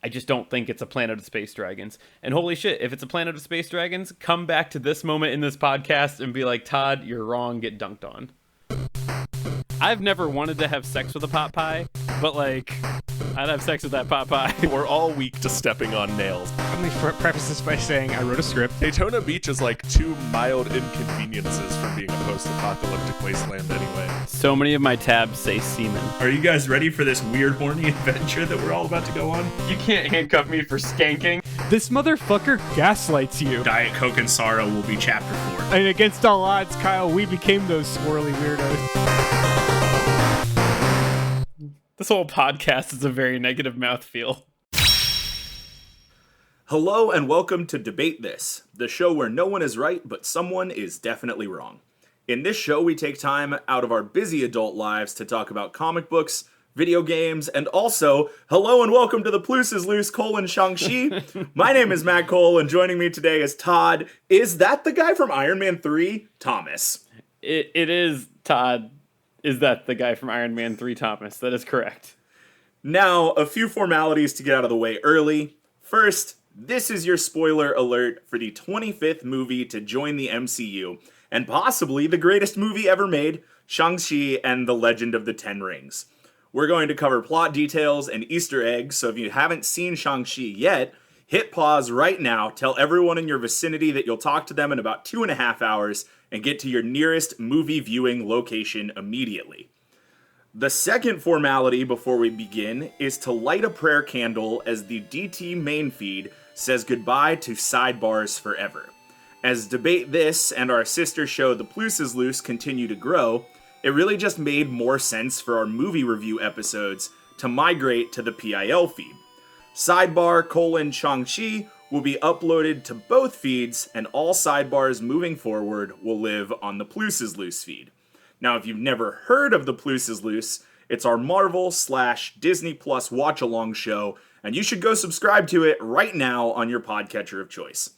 I just don't think it's a Planet of Space Dragons. And holy shit, if it's a Planet of Space Dragons, come back to this moment in this podcast and be like, Todd, you're wrong, get dunked on. I've never wanted to have sex with a pot pie, but like, I'd have sex with that pot pie. We're all weak to stepping on nails. Let me preface this by saying I wrote a script. Daytona Beach is like two mild inconveniences from being a post-apocalyptic wasteland anyway. So many of my tabs say semen. Are you guys ready for this weird, horny adventure that we're all about to go on? You can't handcuff me for skanking. This motherfucker gaslights you. Diet Coke and Sorrow will be chapter 4. And against all odds, Kyle, we became those swirly weirdos. This whole podcast is a very negative mouthfeel. Hello and welcome to Debate This, the show where no one is right, but someone is definitely wrong. In this show, we take time out of our busy adult lives to talk about comic books, video games, and also, hello and welcome to the Plus is Loose, Shang-Chi. My name is Matt Cole, and joining me today is Todd. Is that the guy from Iron Man 3? Thomas. It is Todd. Is that the guy from Iron Man 3, Thomas? That is correct. Now, a few formalities to get out of the way early. First, this is your spoiler alert for the 25th movie to join the MCU, and possibly the greatest movie ever made, Shang-Chi and the Legend of the Ten Rings. We're going to cover plot details and Easter eggs, so if you haven't seen Shang-Chi yet, hit pause right now, tell everyone in your vicinity that you'll talk to them in about 2.5 hours, and get to your nearest movie viewing location immediately. The second formality before we begin is to light a prayer candle as the DT main feed says goodbye to sidebars forever. As Debate This and our sister show The Plus is Loose continue to grow, it really just made more sense for our movie review episodes to migrate to the PIL feed. Sidebar Shang-Chi will be uploaded to both feeds, and all sidebars moving forward will live on the Plus is Loose feed. Now, if you've never heard of the Plus is Loose, it's our Marvel/Disney Plus watch-along show, and you should go subscribe to it right now on your podcatcher of choice.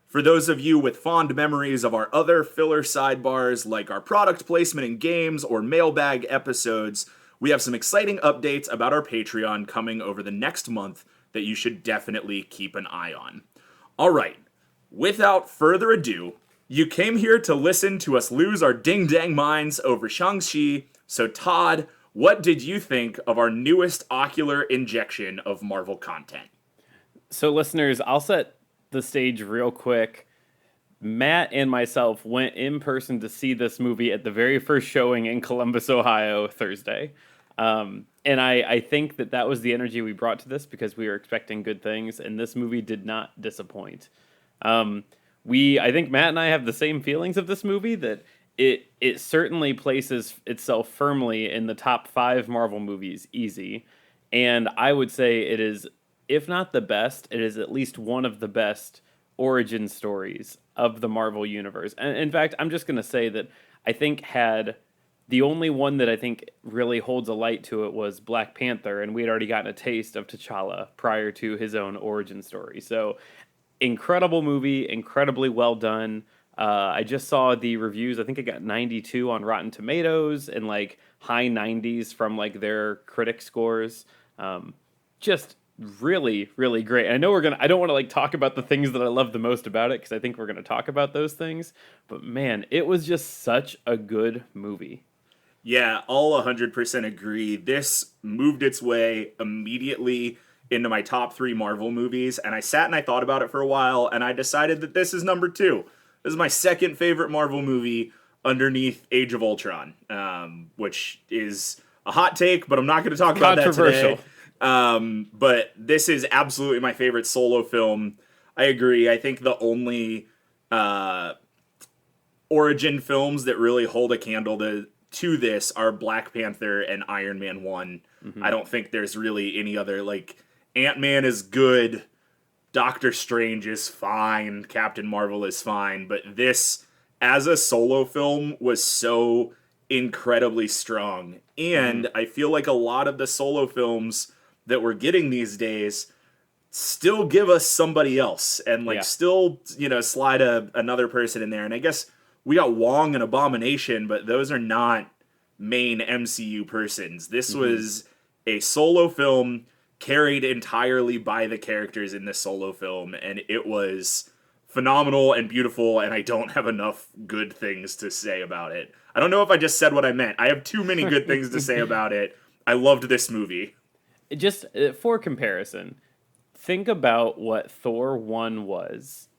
For those of you with fond memories of our other filler sidebars, like our product placement in games or mailbag episodes, we have some exciting updates about our Patreon coming over the next month that you should definitely keep an eye on. Alright, without further ado, you came here to listen to us lose our ding-dang minds over Shang-Chi, so Todd, what did you think of our newest ocular injection of Marvel content? So listeners, I'll set the stage real quick. Matt and myself went in person to see this movie at the very first showing in Columbus, Ohio, Thursday. And I think that was the energy we brought to this because we were expecting good things, and this movie did not disappoint. I think Matt and I have the same feelings of this movie, that it certainly places itself firmly in the top 5 Marvel movies, easy. And I would say it is, if not the best, it is at least one of the best origin stories of the Marvel universe. And in fact, I'm just going to say that I think the only one that I think really holds a light to it was Black Panther, and we had already gotten a taste of T'Challa prior to his own origin story. So, incredible movie, incredibly well done. I just saw the reviews. I think it got 92 on Rotten Tomatoes and like high 90s from like their critic scores. Just really, really great. I know I don't want to like talk about the things that I love the most about it because I think we're going to talk about those things. But man, it was just such a good movie. Yeah, all 100% agree. This moved its way immediately into my top 3 Marvel movies, and I sat and I thought about it for a while, and I decided that this is number 2. This is my second favorite Marvel movie underneath Age of Ultron, which is a hot take, but I'm not going to talk about that today. But this is absolutely my favorite solo film. I agree. I think the only origin films that really hold a candle to this are Black Panther and Iron Man 1. Mm-hmm. I don't think there's really any other, like, Ant-Man is good, Doctor Strange is fine, Captain Marvel is fine, but this, as a solo film, was so incredibly strong. And I feel like a lot of the solo films that we're getting these days still give us somebody else, and, like, still, slide another person in there. And I guess we got Wong and Abomination, but those are not main MCU persons. This was a solo film carried entirely by the characters in this solo film, and it was phenomenal and beautiful, and I don't have enough good things to say about it. I don't know if I just said what I meant. I have too many good things to say about it. I loved this movie. Just for comparison, think about what Thor 1 was,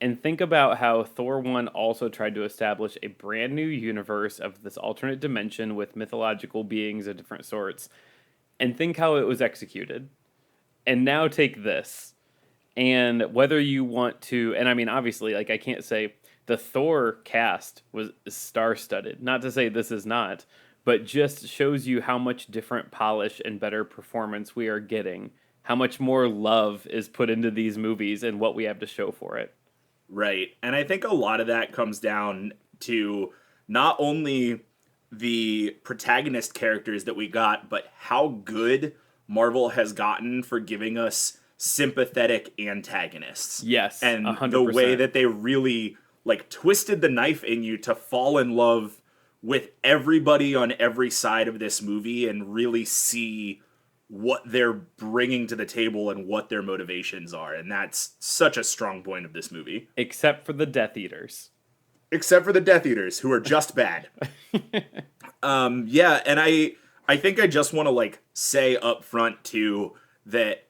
and think about how Thor 1 also tried to establish a brand new universe of this alternate dimension with mythological beings of different sorts, and think how it was executed. And now take this, and whether you want to, and I mean, obviously, like, I can't say the Thor cast was star-studded. Not to say this is not, but just shows you how much different polish and better performance we are getting. How much more love is put into these movies and what we have to show for it. Right. And I think a lot of that comes down to not only the protagonist characters that we got, but how good Marvel has gotten for giving us sympathetic antagonists. Yes, and 100%. The way that they really like twisted the knife in you to fall in love with everybody on every side of this movie and really see what they're bringing to the table and what their motivations are. And that's such a strong point of this movie. Except for the Death Eaters. Except for the Death Eaters, who are just bad. Yeah, and I think I just want to like say up front too that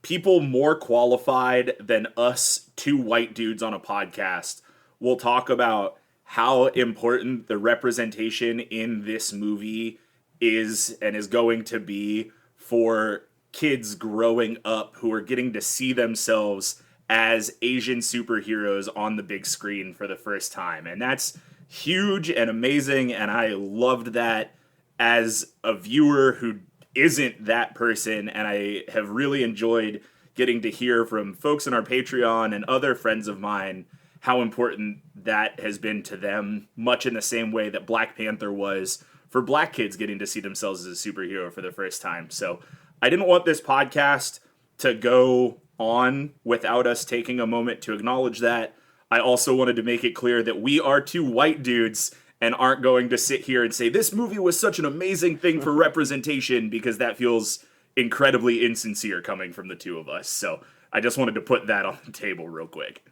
people more qualified than us two white dudes on a podcast will talk about how important the representation in this movie is and is going to be for kids growing up who are getting to see themselves as Asian superheroes on the big screen for the first time. And that's huge and amazing, and I loved that as a viewer who isn't that person, and I have really enjoyed getting to hear from folks in our Patreon and other friends of mine how important that has been to them, much in the same way that Black Panther was for black kids getting to see themselves as a superhero for the first time. So I didn't want this podcast to go on without us taking a moment to acknowledge that. I also wanted to make it clear that we are two white dudes and aren't going to sit here and say this movie was such an amazing thing for representation, because that feels incredibly insincere coming from the two of us. So I just wanted to put that on the table real quick.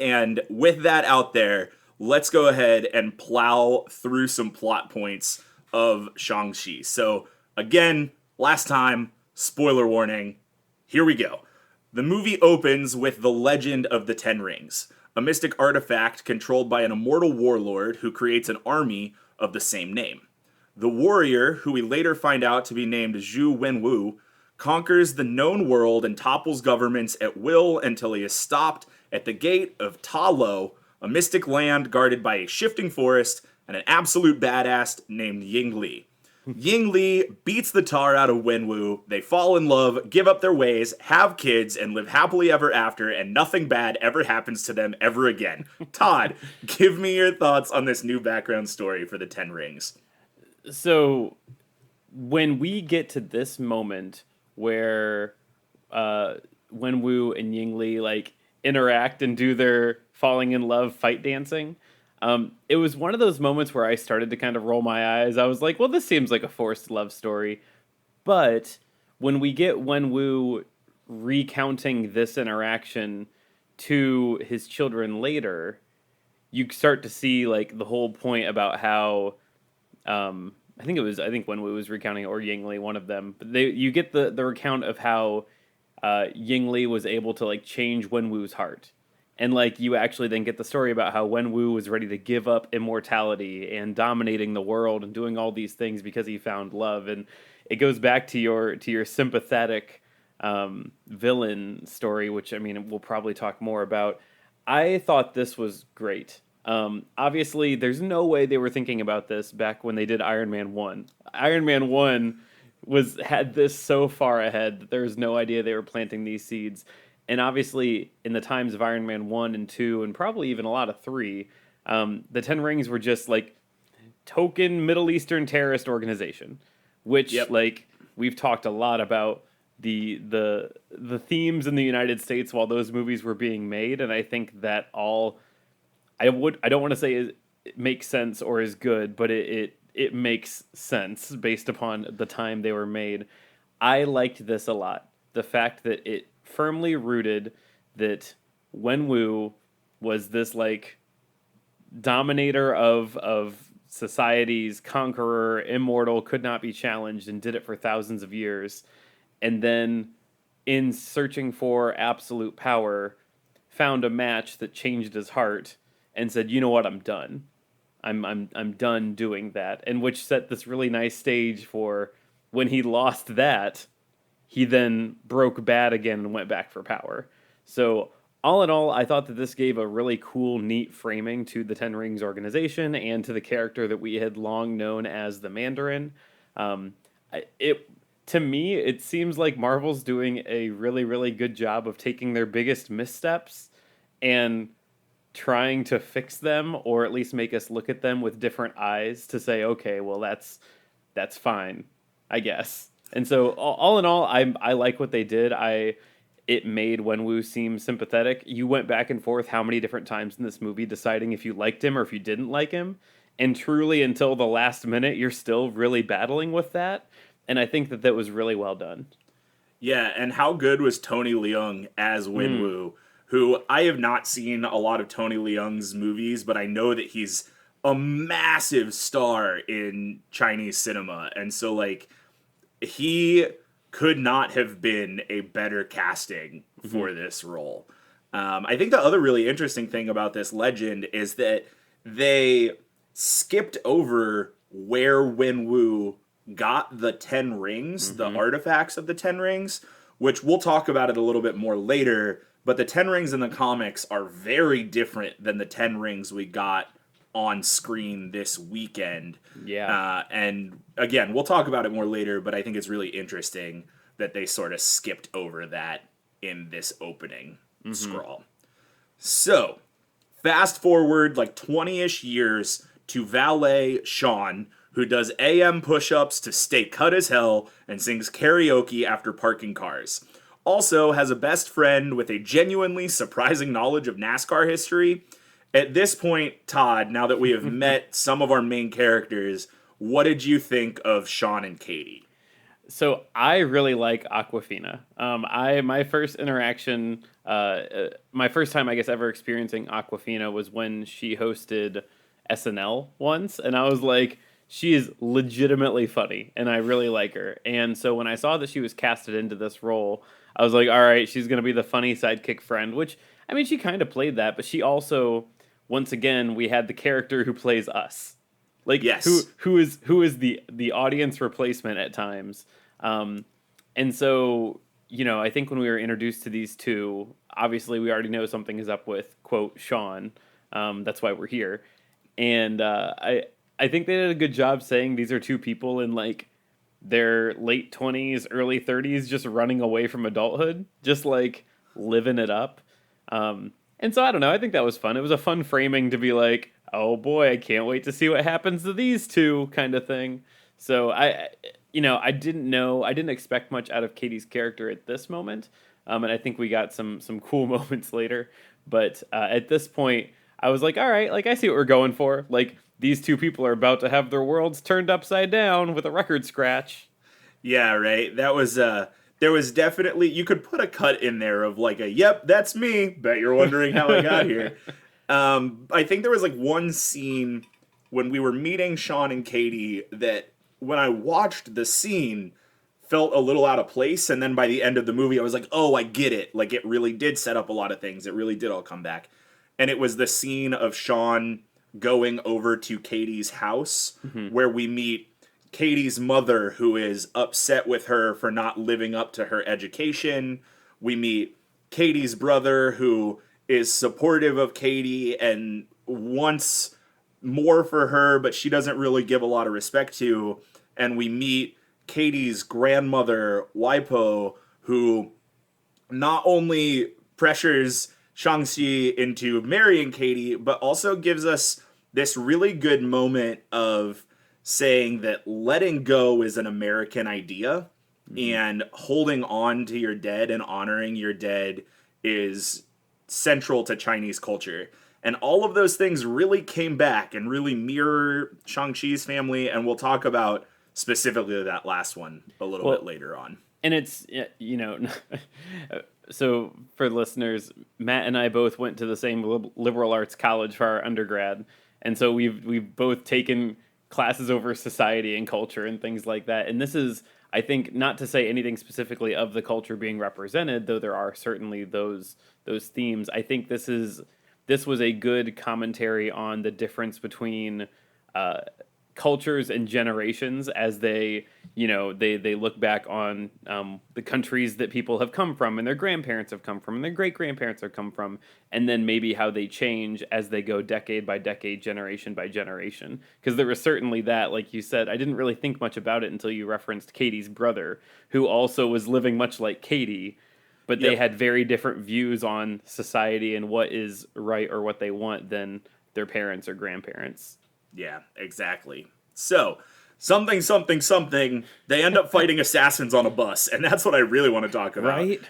And with that out there, let's go ahead and plow through some plot points of Shang-Chi. So again, last time, spoiler warning, here we go. The movie opens with the legend of the Ten Rings, a mystic artifact controlled by an immortal warlord who creates an army of the same name. The warrior, who we later find out to be named Zhu Wenwu, conquers the known world and topples governments at will until he is stopped at the gate of Ta Lo, a mystic land guarded by a shifting forest and an absolute badass named Ying Li. Ying Li beats the tar out of Wenwu, they fall in love, give up their ways, have kids, and live happily ever after, and nothing bad ever happens to them ever again. Todd, give me your thoughts on this new background story for the Ten Rings. So, when we get to this moment where Wenwu and Ying Li like interact and do their falling in love fight dancing, it was one of those moments where I started to kind of roll my eyes. I was like, well, this seems like a forced love story. But when we get Wenwu recounting this interaction to his children later, you start to see like the whole point about how I think Wenwu was recounting, or Ying Li, one of them. But you get the recount of how Ying Li was able to like change Wenwu's heart. And like you actually then get the story about how Wenwu was ready to give up immortality and dominating the world and doing all these things because he found love. And it goes back to your sympathetic villain story, which I mean we'll probably talk more about. I thought this was great. Obviously, there's no way they were thinking about this back when they did Iron Man 1. Iron Man 1 had this so far ahead that there was no idea they were planting these seeds. And obviously, in the times of Iron Man 1 and 2, and probably even a lot of 3, the Ten Rings were just, like, token Middle Eastern terrorist organization. Which, like, we've talked a lot about the themes in the United States while those movies were being made. And I think that all... I don't want to say it makes sense or is good, but it makes sense based upon the time they were made. I liked this a lot. The fact that it firmly rooted that Wenwu was this like dominator of societies, conqueror, immortal, could not be challenged, and did it for thousands of years. And then, in searching for absolute power, found a match that changed his heart and said, "You know what? I'm done. I'm done doing that." And which set this really nice stage for when he lost that, he then broke bad again and went back for power. So all in all, I thought that this gave a really cool, neat framing to the Ten Rings organization and to the character that we had long known as the Mandarin. It to me, it seems like Marvel's doing a really, really good job of taking their biggest missteps and trying to fix them, or at least make us look at them with different eyes to say, okay, well, that's fine, I guess. And so, all in all, I like what they did. It made Wenwu seem sympathetic. You went back and forth how many different times in this movie deciding if you liked him or if you didn't like him, and truly until the last minute, you're still really battling with that. And I think that that was really well done. Yeah, and how good was Tony Leung as Wenwu, who I have not seen a lot of Tony Leung's movies, but I know that he's a massive star in Chinese cinema. And so, like, he could not have been a better casting for this role. I think the other really interesting thing about this legend is that they skipped over where Wenwu got the 10 rings, the artifacts of the 10 rings, which we'll talk about it a little bit more later, but the 10 rings in the comics are very different than the 10 rings we got on screen this weekend. Yeah. And again, we'll talk about it more later, but I think it's really interesting that they sort of skipped over that in this opening scroll. So, fast forward like 20-ish years to valet Sean, who does AM push-ups to stay cut as hell and sings karaoke after parking cars. Also has a best friend with a genuinely surprising knowledge of NASCAR history. At this point, Todd, now that we have met some of our main characters, what did you think of Sean and Katie? So I really like Aquafina. My first interaction, my first time I guess ever experiencing Aquafina was when she hosted SNL once, and I was like, she is legitimately funny, and I really like her. And so when I saw that she was casted into this role, I was like, all right, she's gonna be the funny sidekick friend. Which, I mean, she kind of played that, but she also, once again, we had the character who plays us. Like, yes. who is the audience replacement at times. And so, you know, I think when we were introduced to these two, obviously we already know something is up with, quote, Sean. That's why we're here. And I think they did a good job saying these are two people in, like, their late 20s, early 30s, just running away from adulthood, just, like, living it up. And so, I don't know, I think that was fun. It was a fun framing to be like, oh boy, I can't wait to see what happens to these two, kind of thing. So, I didn't expect much out of Katie's character at this moment. And I think we got some cool moments later. But at this point, I was like, all right, like, I see what we're going for. Like, these two people are about to have their worlds turned upside down with a record scratch. Yeah, right. That was there was definitely, you could put a cut in there of like a, yep, that's me. Bet you're wondering how I got here. I think there was like one scene when we were meeting Sean and Katie that when I watched the scene felt a little out of place, and then by the end of the movie I was like, oh, I get it. Like, it really did set up a lot of things. It really did all come back. And it was the scene of Sean going over to Katie's house where we meet Katie's mother, who is upset with her for not living up to her education. We meet Katie's brother, who is supportive of Katie and wants more for her, but she doesn't really give a lot of respect to. And we meet Katie's grandmother, Waipo, who not only pressures Shang-Chi into marrying Katie, but also gives us this really good moment of saying that letting go is an American idea, and holding on to your dead and honoring your dead is central to Chinese culture. And all of those things really came back and really mirror Shang-Chi's family, and we'll talk about specifically that last one a little bit later on. And it's, so for listeners, Matt and I both went to the same liberal arts college for our undergrad, and so we've both taken classes over society and culture and things like that. And this is, I think, not to say anything specifically of the culture being represented, though there are certainly those themes. I think this was a good commentary on the difference between cultures and generations as they look back on the countries that people have come from and their grandparents have come from and their great grandparents have come from, and then maybe how they change as they go decade by decade, generation by generation. Because there was certainly that, like you said, I didn't really think much about it until you referenced Katie's brother, who also was living much like Katie, but they had very different views on society and what is right or what they want than their parents or grandparents. Yeah, exactly. So, something, they end up fighting assassins on a bus, and that's what I really want to talk about. Right?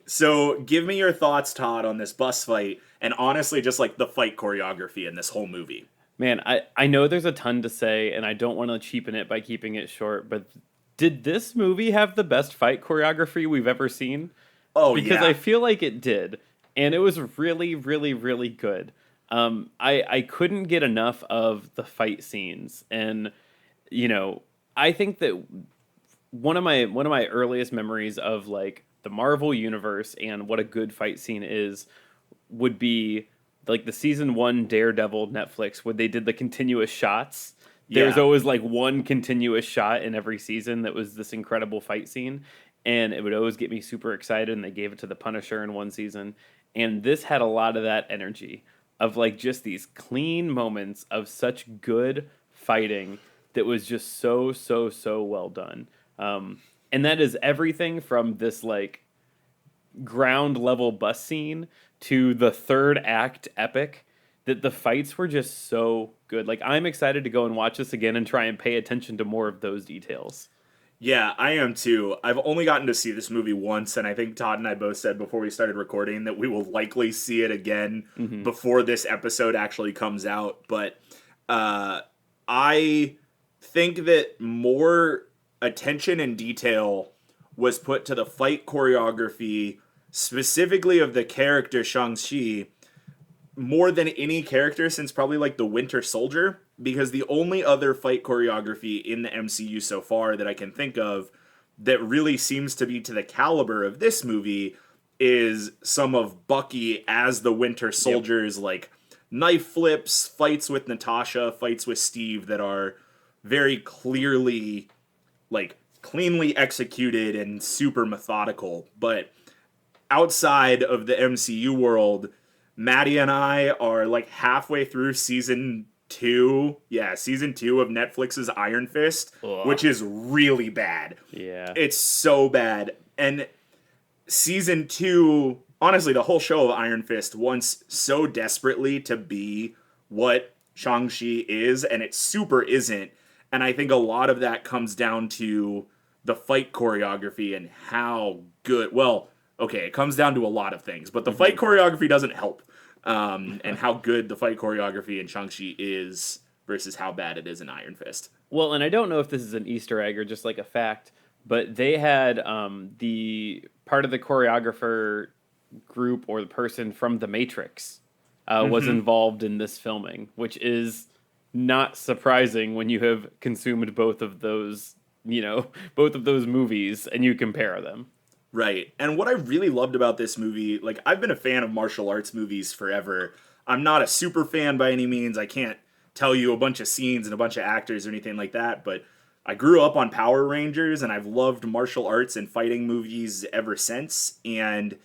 So, give me your thoughts, Todd, on this bus fight, and honestly, just like the fight choreography in this whole movie. Man, I know there's a ton to say, and I don't want to cheapen it by keeping it short, but did this movie have the best fight choreography we've ever seen? Oh, because I feel like it did, and it was really, really, really good. I couldn't get enough of the fight scenes, and I think that one of my earliest memories of like the Marvel universe and what a good fight scene is would be like the season 1 Daredevil Netflix where they did the continuous shots. There's always like one continuous shot in every season that was this incredible fight scene, and it would always get me super excited. And they gave it to the Punisher in one season, and this had a lot of that energy of like just these clean moments of such good fighting that was just so well done. And that is everything from this like ground level bus scene to the third act epic, that the fights were just so good. Like, I'm excited to go and watch this again and try and pay attention to more of those details. Yeah, I am too. I've only gotten to see this movie once, and I think Todd and I both said before we started recording that we will likely see it again before this episode actually comes out. But I think that more attention and detail was put to the fight choreography, specifically of the character Shang-Chi, more than any character since probably like the Winter Soldier, because the only other fight choreography in the MCU so far that I can think of that really seems to be to the caliber of this movie is some of Bucky as the Winter Soldier's like knife flips, fights with Natasha, fights with Steve that are very clearly like cleanly executed and super methodical. But outside of the MCU world, Maddie and I are like halfway through season 2. Yeah, season 2 of Netflix's Iron Fist, which is really bad. Yeah. It's so bad. And season 2, honestly, the whole show of Iron Fist wants so desperately to be what Shang-Chi is, and it super isn't. And I think a lot of that comes down to the fight choreography and how good, well, okay, it comes down to a lot of things, but the fight choreography doesn't help. And how good the fight choreography in Shang-Chi is versus how bad it is in Iron Fist. Well, and I don't know if this is an Easter egg or just like a fact, but they had the part of the choreographer group or the person from The Matrix was involved in this filming, which is not surprising when you have consumed both of those movies and you compare them. Right. And what I really loved about this movie, like, I've been a fan of martial arts movies forever. I'm not a super fan by any means. I can't tell you a bunch of scenes and a bunch of actors or anything like that, but I grew up on Power Rangers, and I've loved martial arts and fighting movies ever since. And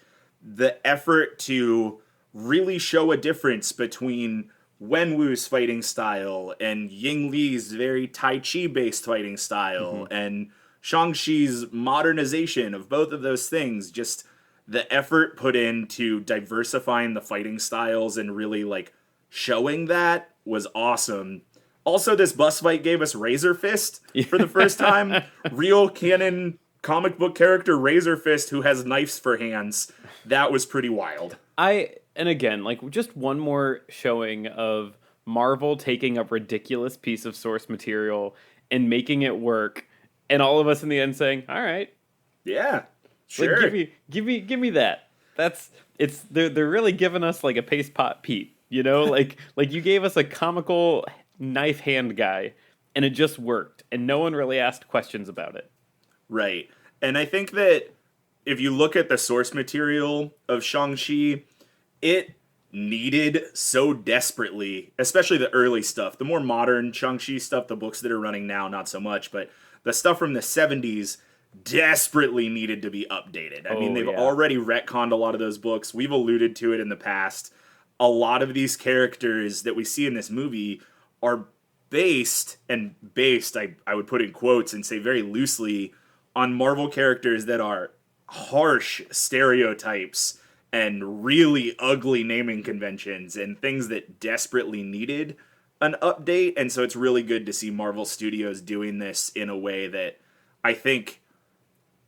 the effort to really show a difference between Wenwu's fighting style and Ying Li's very Tai Chi-based fighting style, and Shang-Chi's modernization of both of those things, just the effort put into diversifying the fighting styles and really like showing that was awesome. Also, this bus fight gave us Razor Fist for the first time. Real canon comic book character Razor Fist who has knives for hands. That was pretty wild. And again, like, just one more showing of Marvel taking a ridiculous piece of source material and making it work, and all of us in the end saying, all right, Yeah, Like, sure. give me that. They're really giving us like a paste pot Pete, you know, like you gave us a comical knife hand guy, and it just worked, and no one really asked questions about it. Right. And I think that if you look at the source material of Shang-Chi, it needed so desperately, especially the early stuff. The more modern Shang-Chi stuff, the books that are running now, not so much, but the stuff from the 70s desperately needed to be updated. I mean, Oh they've yeah. already retconned a lot of those books. We've alluded to it in the past. A lot of these characters that we see in this movie are based, I would put in quotes and say very loosely, on Marvel characters that are harsh stereotypes and really ugly naming conventions and things that desperately needed an update. And so it's really good to see Marvel Studios doing this in a way that I think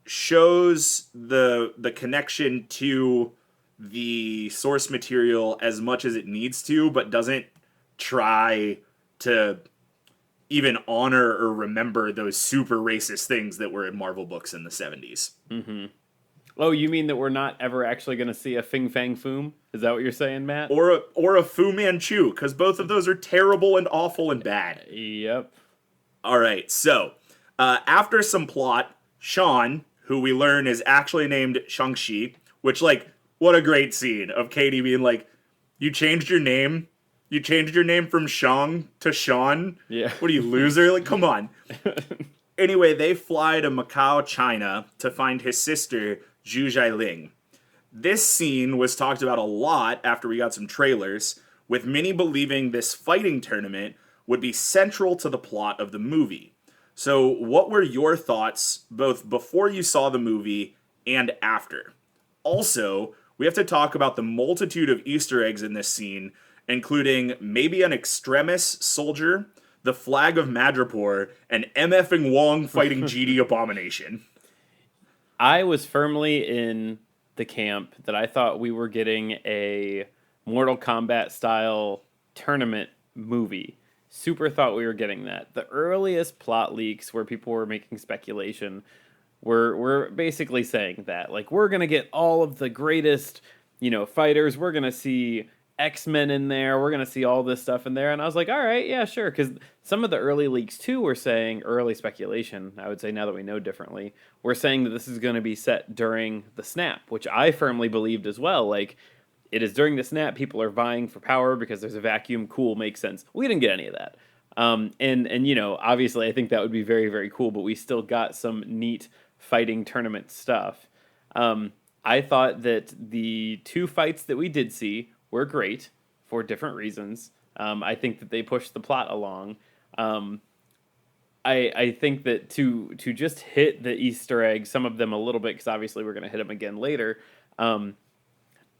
shows the connection to the source material as much as it needs to, but doesn't try to even honor or remember those super racist things that were in Marvel books in the 70s. Oh, you mean that we're not ever actually going to see a Fing Fang Foom? Is that what you're saying, Matt? Or a Fu Manchu, because both of those are terrible and awful and bad. Yep. All right, so after some plot, Sean, who we learn is actually named Shang-Chi, which, like, what a great scene of Katie being like, you changed your name? You changed your name from Shang to Sean? Yeah. What are you, loser? Like, come on. Anyway, they fly to Macau, China to find his sister, Zhu Jialing. This scene was talked about a lot after we got some trailers, with many believing this fighting tournament would be central to the plot of the movie. So, what were your thoughts both before you saw the movie and after? Also, we have to talk about the multitude of Easter eggs in this scene, including maybe an extremis soldier, the flag of Madripoor, and MFing Wong fighting GD Abomination. I was firmly in the camp that I thought we were getting a Mortal Kombat style tournament movie. Super thought we were getting that. The earliest plot leaks where people were making speculation were basically saying that, like, we're gonna get all of the greatest, fighters. We're gonna see X-Men in there. We're gonna see all this stuff in there. And I was like, all right, yeah, sure. Because some of the early leaks too were saying, early speculation, I would say now that we know differently, we're saying that this is going to be set during the snap, which I firmly believed as well. Like, it is during the snap, people are vying for power because there's a vacuum. Cool, makes sense. We didn't get any of that. And obviously I think that would be very, very cool, but we still got some neat fighting tournament stuff. I thought that the two fights that we did see were great for different reasons. I think that they pushed the plot along. I think that to just hit the Easter eggs, some of them a little bit, because obviously we're going to hit them again later.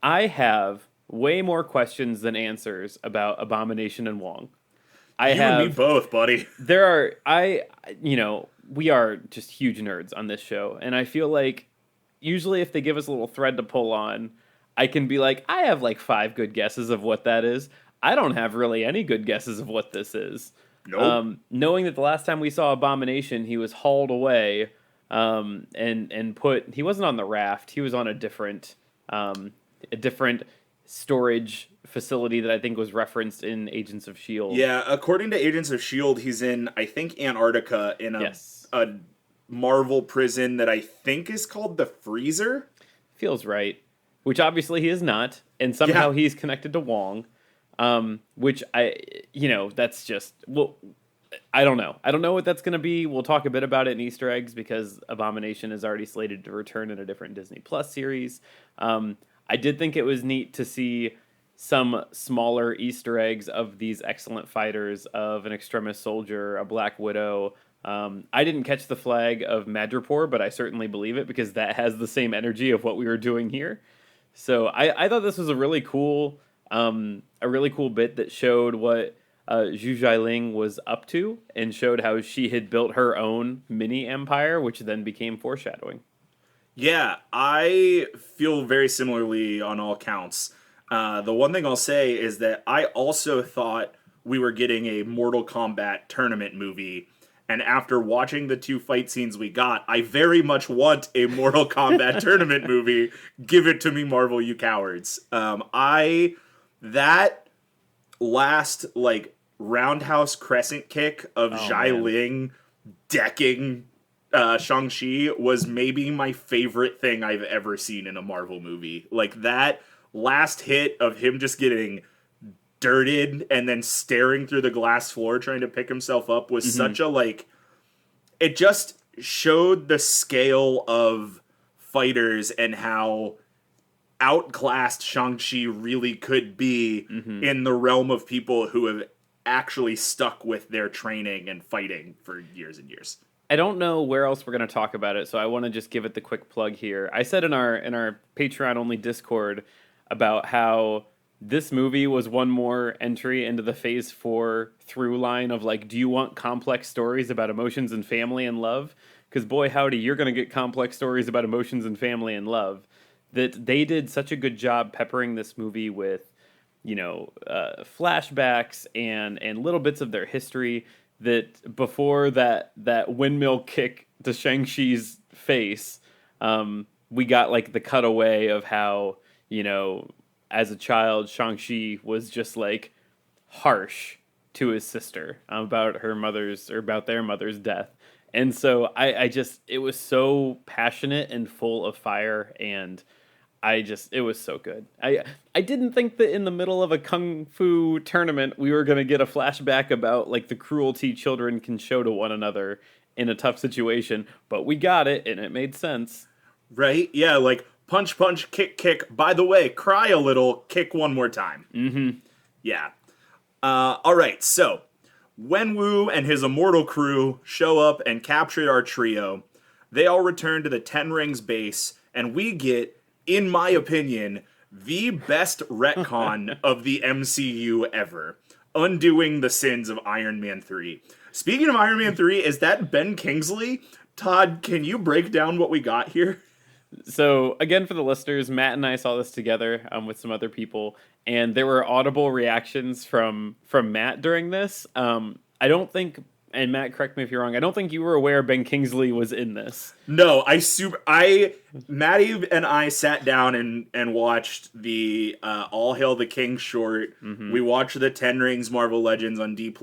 I have way more questions than answers about Abomination and Wong. You and me both, buddy. We are just huge nerds on this show, and I feel like usually if they give us a little thread to pull on, I can be like, I have like 5 good guesses of what that is. I don't have really any good guesses of what this is. Nope. Knowing that the last time we saw Abomination, he was hauled away, and put. He wasn't on the raft. He was on a different storage facility that I think was referenced in Agents of S.H.I.E.L.D. Yeah, according to Agents of S.H.I.E.L.D., he's in, I think, Antarctica in a Marvel prison that I think is called the Freezer. Feels right. Which obviously he is not, and somehow he's connected to Wong, which that's just, well, I don't know. I don't know what that's going to be. We'll talk a bit about it in Easter eggs because Abomination is already slated to return in a different Disney Plus series. I did think it was neat to see some smaller Easter eggs of these excellent fighters, of an extremis soldier, a Black Widow. I didn't catch the flag of Madripoor, but I certainly believe it because that has the same energy of what we were doing here. So I thought this was a really cool bit that showed what Zhu Jialing was up to and showed how she had built her own mini empire, which then became foreshadowing. Yeah, I feel very similarly on all counts. The one thing I'll say is that I also thought we were getting a Mortal Kombat tournament movie And after watching the 2 fight scenes we got, I very much want a Mortal Kombat tournament movie. Give it to me, Marvel, you cowards. That last, like, roundhouse crescent kick of Zhai Ling decking Shang-Chi was maybe my favorite thing I've ever seen in a Marvel movie. Like, that last hit of him just getting dirted and then staring through the glass floor trying to pick himself up was such a, like, it just showed the scale of fighters and how outclassed Shang-Chi really could be in the realm of people who have actually stuck with their training and fighting for years and years. I don't know where else we're going to talk about it, so I want to just give it the quick plug here. I said in our Patreon-only Discord about how this movie was one more entry into the Phase 4 through line of, like, do you want complex stories about emotions and family and love? Because, boy, howdy, you're going to get complex stories about emotions and family and love. That they did such a good job peppering this movie with, flashbacks and little bits of their history, that before that windmill kick to Shang-Chi's face, we got, like, the cutaway of how, as a child, Shang-Chi was just, like, harsh to his sister about about their mother's death. And so it was so passionate and full of fire, and it was so good. I didn't think that in the middle of a kung fu tournament we were going to get a flashback about, like, the cruelty children can show to one another in a tough situation, but we got it, and it made sense. Right? Yeah, like, punch, punch, kick, kick. By the way, cry a little, kick one more time. Mm-hmm. Yeah. All right, so Wenwu and his immortal crew show up and capture our trio. They all return to the Ten Rings base, and we get, in my opinion, the best retcon of the MCU ever. Undoing the sins of Iron Man 3. Speaking of Iron Man 3, is that Ben Kingsley? Todd, can you break down what we got here? So, again, for the listeners, Matt and I saw this together with some other people, and there were audible reactions from Matt during this. I don't think, and Matt, correct me if you're wrong, I don't think you were aware Ben Kingsley was in this. No, Maddie and I sat down and watched the All Hail the King short. Mm-hmm. We watched the 10 Rings Marvel Legends on D+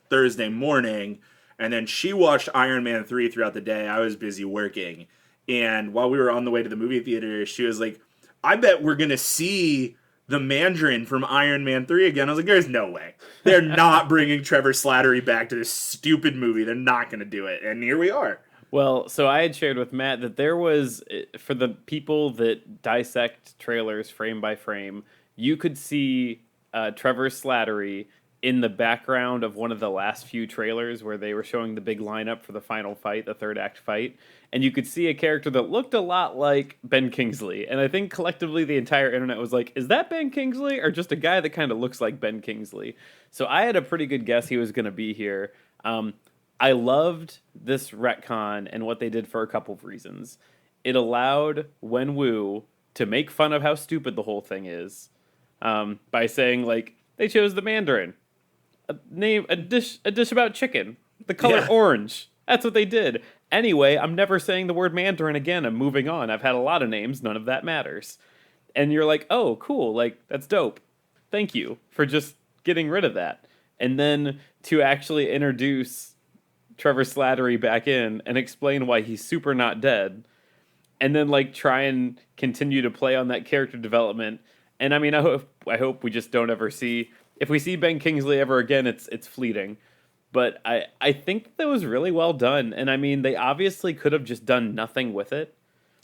Thursday morning, and then she watched Iron Man 3 throughout the day. I was busy working. And while we were on the way to the movie theater, she was like, I bet we're going to see the Mandarin from Iron Man 3 again. I was like, there's no way. They're not bringing Trevor Slattery back to this stupid movie. They're not going to do it. And here we are. Well, so I had shared with Matt that there was, for the people that dissect trailers frame by frame, you could see Trevor Slattery in the background of one of the last few trailers where they were showing the big lineup for the final fight, the third act fight. And you could see a character that looked a lot like Ben Kingsley. And I think collectively the entire internet was like, is that Ben Kingsley or just a guy that kind of looks like Ben Kingsley? So I had a pretty good guess he was going to be here. I loved this retcon and what they did for a couple of reasons. It allowed Wenwu to make fun of how stupid the whole thing is by saying, like, they chose the Mandarin. A dish about chicken. The color orange. That's what they did. Anyway, I'm never saying the word Mandarin again. I'm moving on. I've had a lot of names. None of that matters. And you're like, oh, cool. Like, that's dope. Thank you for just getting rid of that. And then to actually introduce Trevor Slattery back in and explain why he's super not dead. And then, like, try and continue to play on that character development. And I mean, I hope we just don't ever see... If we see Ben Kingsley ever again, it's fleeting. But I think that was really well done. And I mean, they obviously could have just done nothing with it.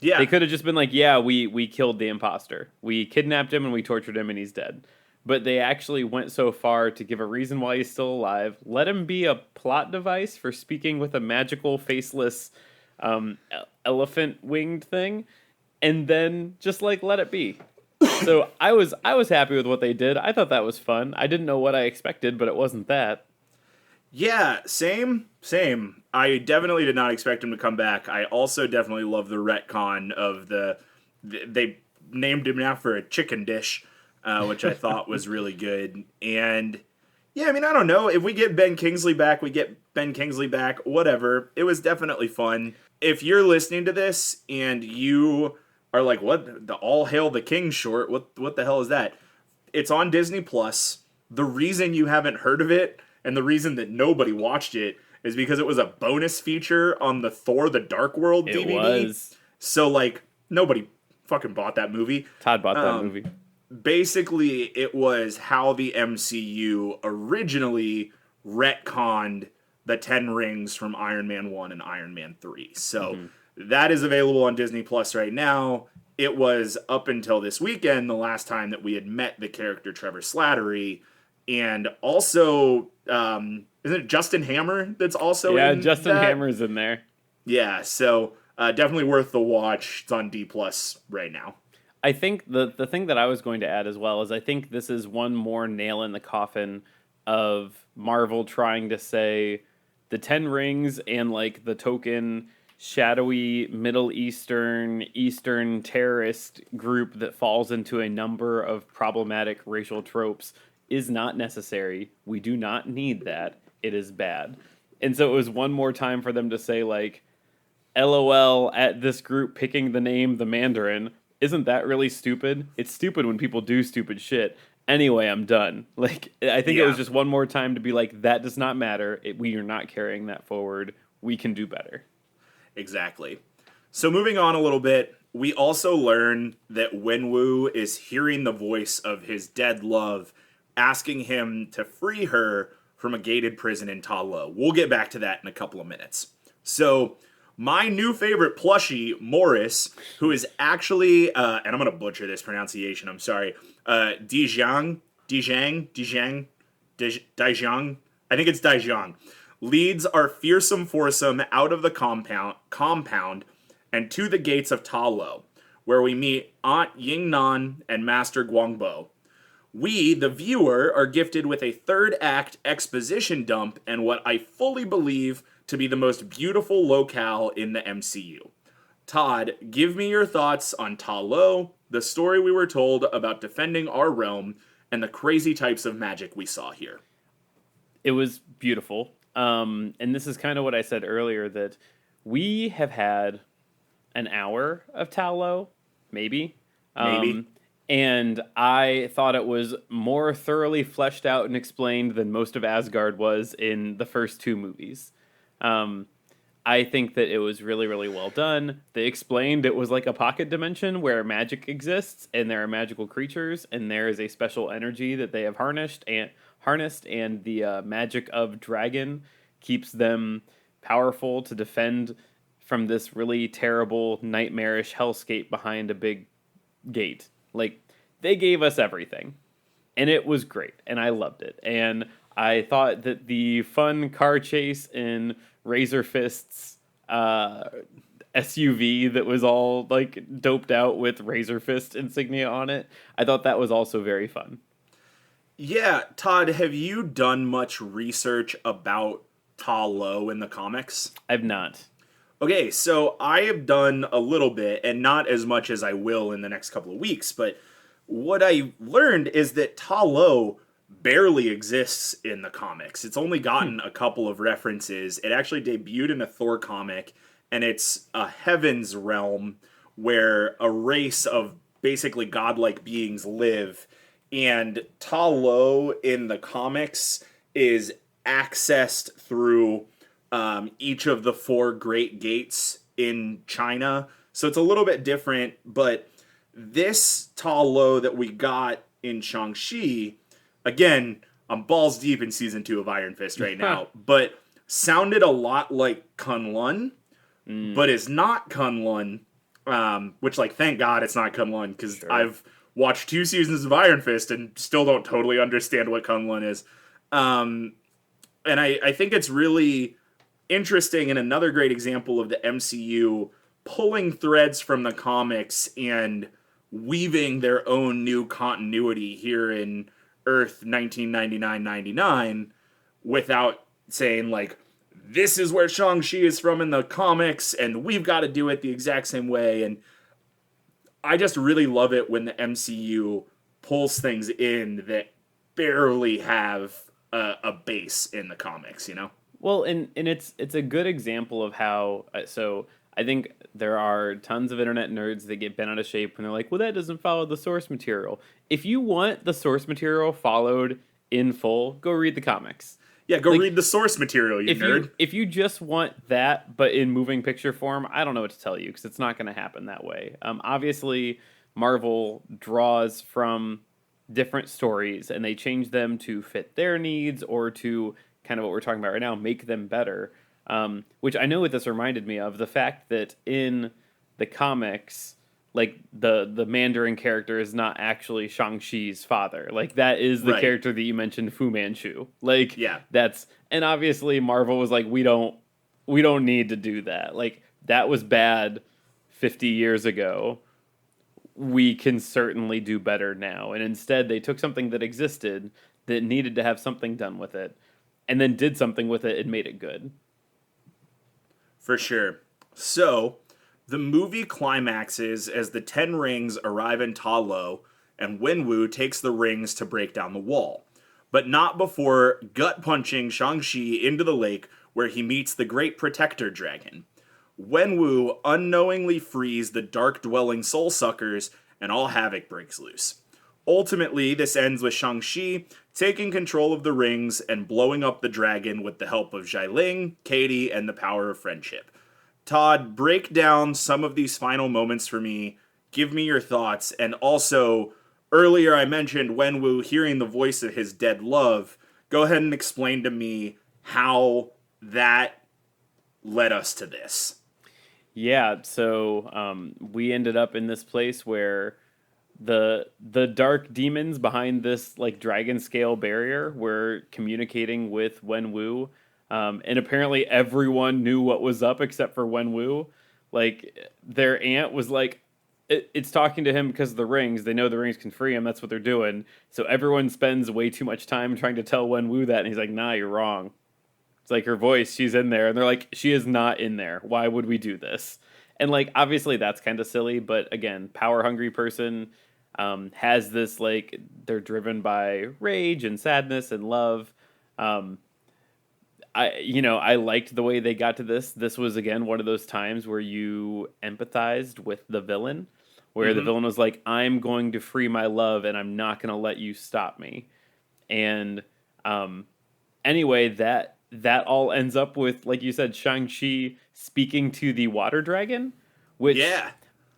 Yeah. They could have just been like, yeah, we killed the imposter. We kidnapped him and we tortured him and he's dead. But they actually went so far to give a reason why he's still alive. Let him be a plot device for speaking with a magical, faceless, elephant-winged thing. And then just, like, let it be. So I was happy with what they did. I thought that was fun. I didn't know what I expected, but it wasn't that. Yeah, same. I definitely did not expect him to come back. I also definitely love the retcon of they named him after a chicken dish, which I thought was really good. And Yeah, I mean, I don't know. If we get Ben Kingsley back, we get Ben Kingsley back, whatever. It was definitely fun. If you're listening to this and you are like, what, the All Hail the King short, what the hell is that? It's on Disney Plus. The reason you haven't heard of it and the reason that nobody watched it is because it was a bonus feature on the Thor the Dark World It DVD. was. So, like, nobody fucking bought that movie. Todd bought that movie. Basically, it was how the MCU originally retconned the 10 rings from Iron Man 1 and Iron Man 3. So that is available on Disney Plus right now. It was up until this weekend the last time that we had met the character Trevor Slattery. And also, isn't it Justin Hammer that's also in Justin that? Hammer's in there. Yeah, so definitely worth the watch. It's on D Plus right now. I think the thing that I was going to add as well is I think this is one more nail in the coffin of Marvel trying to say the Ten Rings and like the token shadowy Middle Eastern terrorist group that falls into a number of problematic racial tropes is not necessary. We do not need that. It is bad. And so it was one more time for them to say like, LOL at this group picking the name the Mandarin. Isn't that really stupid? It's stupid when people do stupid shit. Anyway, I'm done. Like, I think it was just one more time to be like, that does not matter. We are not carrying that forward. We can do better. Exactly. So moving on a little bit, we also learn that Wenwu is hearing the voice of his dead love, asking him to free her from a gated prison in Ta Lo. We'll get back to that in a couple of minutes. So my new favorite plushie, Morris, who is actually, and I'm going to butcher this pronunciation, I'm sorry, Dijiang, I think it's Dijiang, leads our fearsome foursome out of the compound and to the gates of Ta Lo, where we meet Aunt Yingnan and Master Guangbo. We, the viewer, are gifted with a third act exposition dump and what I fully believe to be the most beautiful locale in the MCU. Todd, give me your thoughts on Ta Lo, the story we were told about defending our realm, and the crazy types of magic we saw here. It was beautiful. And this is kind of what I said earlier, that we have had an hour of Ta Lo, maybe. And I thought it was more thoroughly fleshed out and explained than most of Asgard was in the first two movies. I think that it was really, really well done. They explained it was like a pocket dimension where magic exists and there are magical creatures and there is a special energy that they have harnessed and the magic of dragon keeps them powerful to defend from this really terrible, nightmarish hellscape behind a big gate. Like, they gave us everything. And it was great. And I loved it. And I thought that the fun car chase in Razor Fist's SUV that was all, like, doped out with Razor Fist insignia on it, I thought that was also very fun. Yeah, Todd, have you done much research about Ta Lo in the comics? I've not. Okay, so I have done a little bit, and not as much as I will in the next couple of weeks, but what I learned is that Ta Lo barely exists in the comics. It's only gotten a couple of references. It actually debuted in a Thor comic, and it's a heaven's realm where a race of basically godlike beings live, and Ta Lo in the comics is accessed through each of the four great gates in China. So it's a little bit different, but this Ta Lo that we got in Shang-Chi, again, I'm balls deep in season 2 of Iron Fist right now, but sounded a lot like Kunlun, but is not Kunlun, which, like, thank God it's not Kunlun, because I've watched 2 seasons of Iron Fist and still don't totally understand what Kunlun is. And I think it's really interesting and another great example of the MCU pulling threads from the comics and weaving their own new continuity here in Earth 1999-99 without saying, like, this is where Shang-Chi is from in the comics and we've got to do it the exact same way. And I just really love it when the MCU pulls things in that barely have a base in the comics, you know? Well, and it's a good example of how so I think there are tons of internet nerds that get bent out of shape when they're like, "Well, that doesn't follow the source material." If you want the source material followed in full, go read the comics. Yeah, go Like, read the source material, you nerd. if you just want that but in moving picture form, I don't know what to tell you because it's not going to happen that way. Obviously, Marvel draws from different stories and they change them to fit their needs or to kind of what we're talking about right now, make them better. Which I know what this reminded me of, the fact that in the comics, like the Mandarin character is not actually Shang-Chi's father. Like that is the Right. character that you mentioned, Fu Manchu. Like Yeah. that's, and obviously Marvel was like, we don't need to do that. Like that was bad 50 years ago. We can certainly do better now. And instead they took something that existed that needed to have something done with it and then did something with it and made it good. For sure. So, the movie climaxes as the Ten Rings arrive in Ta Lo, and Wenwu takes the rings to break down the wall. But not before gut-punching Shang-Chi into the lake where he meets the Great Protector Dragon. Wenwu unknowingly frees the dark-dwelling soul suckers, and all havoc breaks loose. Ultimately, this ends with Shang-Chi taking control of the rings and blowing up the dragon with the help of Xialing, Katie, and the power of friendship. Todd, break down some of these final moments for me. Give me your thoughts. And also, earlier I mentioned Wenwu hearing the voice of his dead love. Go ahead and explain to me how that led us to this. Yeah, so we ended up in this place where the dark demons behind this like dragon scale barrier were communicating with Wenwu, and apparently everyone knew what was up except for Wenwu. Like their aunt was like, it's talking to him because of the rings. They know the rings can free him. That's what they're doing. So everyone spends way too much time trying to tell Wenwu that, and he's like, "Nah, you're wrong." It's like her voice, she's in there. And they're like, she is not in there. Why would we do this? And like, obviously that's kind of silly, but again, power hungry person has this like, they're driven by rage and sadness and love. I liked the way they got to this. This was again one of those times where you empathized with the villain, where the villain was like, I'm going to free my love and I'm not going to let you stop me. And anyway, that all ends up with, like you said, Shang-Chi speaking to the water dragon, which Yeah.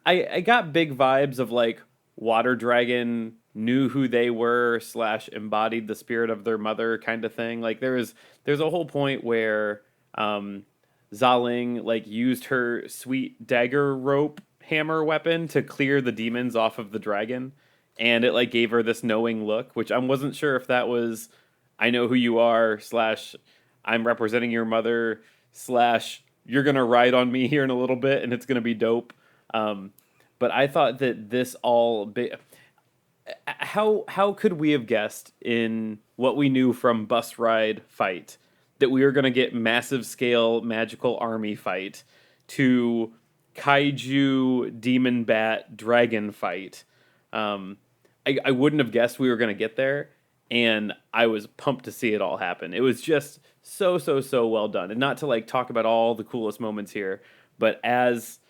I got big vibes of like water dragon knew who they were / embodied the spirit of their mother kind of thing. Like there's a whole point where Zaling like used her sweet dagger rope hammer weapon to clear the demons off of the dragon, and it like gave her this knowing look, which I wasn't sure if that was I know who you are / I'm representing your mother / you're gonna ride on me here in a little bit and it's gonna be dope. But I thought that this all how could we have guessed in what we knew from bus ride fight that we were gonna get massive scale magical army fight to kaiju demon bat dragon fight? I wouldn't have guessed we were gonna get there, and I was pumped to see it all happen. It was just so well done. And not to like talk about all the coolest moments here, but as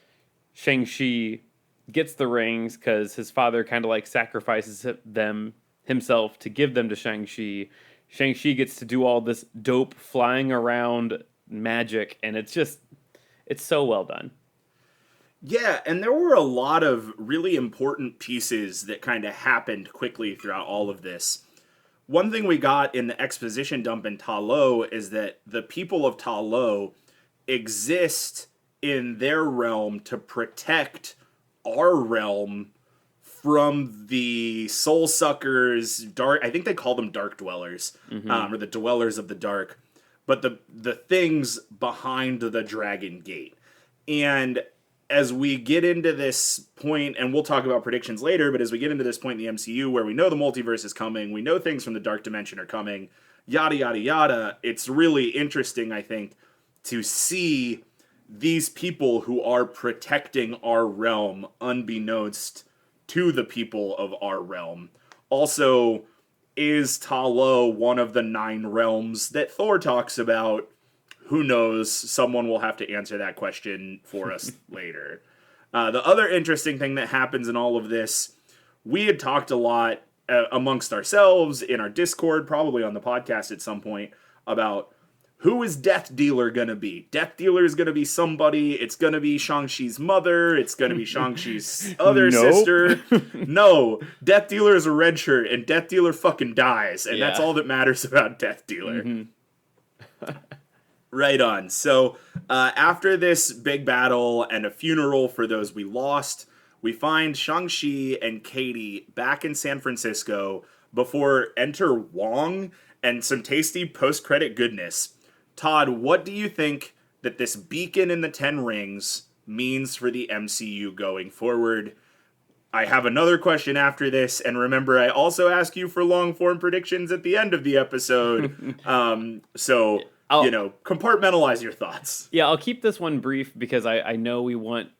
Shang-Chi gets the rings because his father kind of like sacrifices them himself to give them to Shang-Chi. Shang-Chi gets to do all this dope flying around magic, and it's so well done. Yeah, and there were a lot of really important pieces that kind of happened quickly throughout all of this. One thing we got in the exposition dump in Ta Lo is that the people of Ta Lo exist in their realm to protect our realm from the soul suckers, dark. I think they call them dark dwellers, or the dwellers of the dark, but the things behind the dragon gate. And as we get into this point, and we'll talk about predictions later, but as we get into this point in the MCU where we know the multiverse is coming, we know things from the dark dimension are coming, yada yada yada, it's really interesting, I think, to see these people who are protecting our realm unbeknownst to the people of our realm. Also, is Ta Lo one of the 9 realms that Thor talks about? Who knows? Someone will have to answer that question for us later. The other interesting thing that happens in all of this, we had talked a lot amongst ourselves in our Discord, probably on the podcast at some point, about who is Death Dealer going to be? Death Dealer is going to be somebody. It's going to be Shang-Chi's mother. It's going to be Shang-Chi's other Nope. sister. No, Death Dealer is a red shirt, and Death Dealer fucking dies, and that's Yeah. all that matters about Death Dealer. Right on. So after this big battle and a funeral for those we lost, we find Shang-Chi and Katie back in San Francisco before enter Wong and some tasty post-credit goodness. Todd, what do you think that this beacon in the 10 rings means for the MCU going forward? I have another question after this, and remember, I also ask you for long-form predictions at the end of the episode. So, compartmentalize your thoughts. Yeah, I'll keep this one brief because I know we'll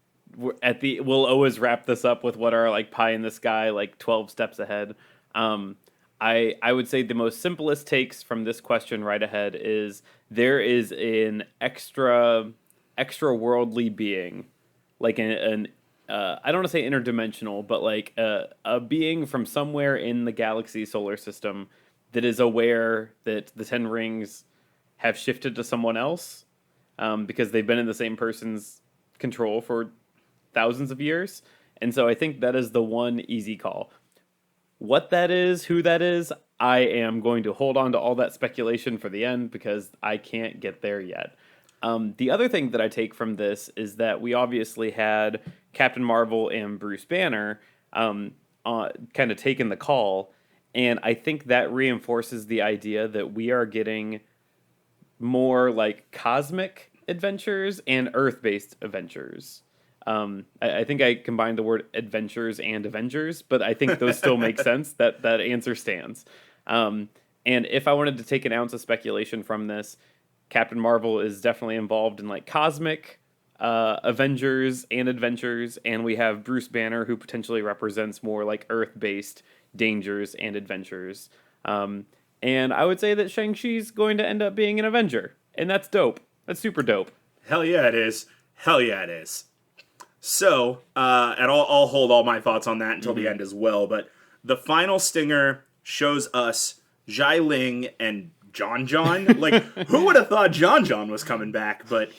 always wrap this up with what are like pie in the sky, like 12 steps ahead. I would say the most simplest takes from this question right ahead is there is an extra worldly being, like an I don't want to say interdimensional, but like a being from somewhere in the galaxy solar system that is aware that the 10 rings have shifted to someone else because they've been in the same person's control for thousands of years. And so I think that is the one easy call. What that is, who that is, I am going to hold on to all that speculation for the end because I can't get there yet. The other thing that I take from this is that we obviously had Captain Marvel and Bruce Banner kind of taking the call, and I think that reinforces the idea that we are getting more like cosmic adventures and Earth-based adventures. I think I combined the word adventures and Avengers, but I think those still make sense. That answer stands. And if I wanted to take an ounce of speculation from this, Captain Marvel is definitely involved in like cosmic Avengers and adventures, and we have Bruce Banner who potentially represents more like Earth-based dangers and adventures. And I would say that Shang-Chi's going to end up being an Avenger, and that's dope. That's super dope. Hell yeah, it is. Hell yeah, it is. So, and I'll hold all my thoughts on that until the end as well, but the final stinger shows us Zhai Ling and John. Like, who would have thought John was coming back? But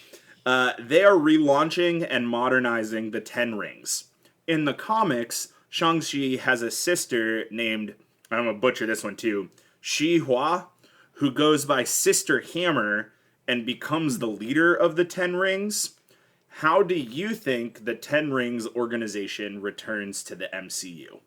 they are relaunching and modernizing the 10 rings. In the comics, Shang-Chi has a sister named, I'm going to butcher this one too, Shi Hua, who goes by Sister Hammer and becomes the leader of the 10 rings. How do you think the 10 Rings organization returns to the MCU?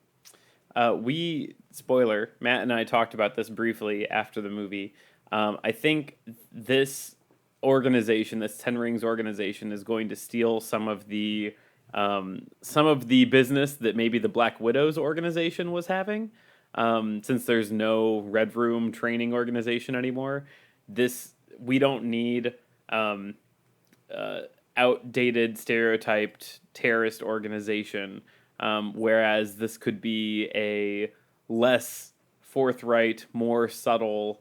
Spoiler, Matt and I talked about this briefly after the movie. I think this organization, this 10 Rings organization, is going to steal some of the business that maybe the Black Widow's organization was having. Since there's no Red Room training organization anymore, we don't need outdated, stereotyped terrorist organization, whereas this could be a less forthright, more subtle,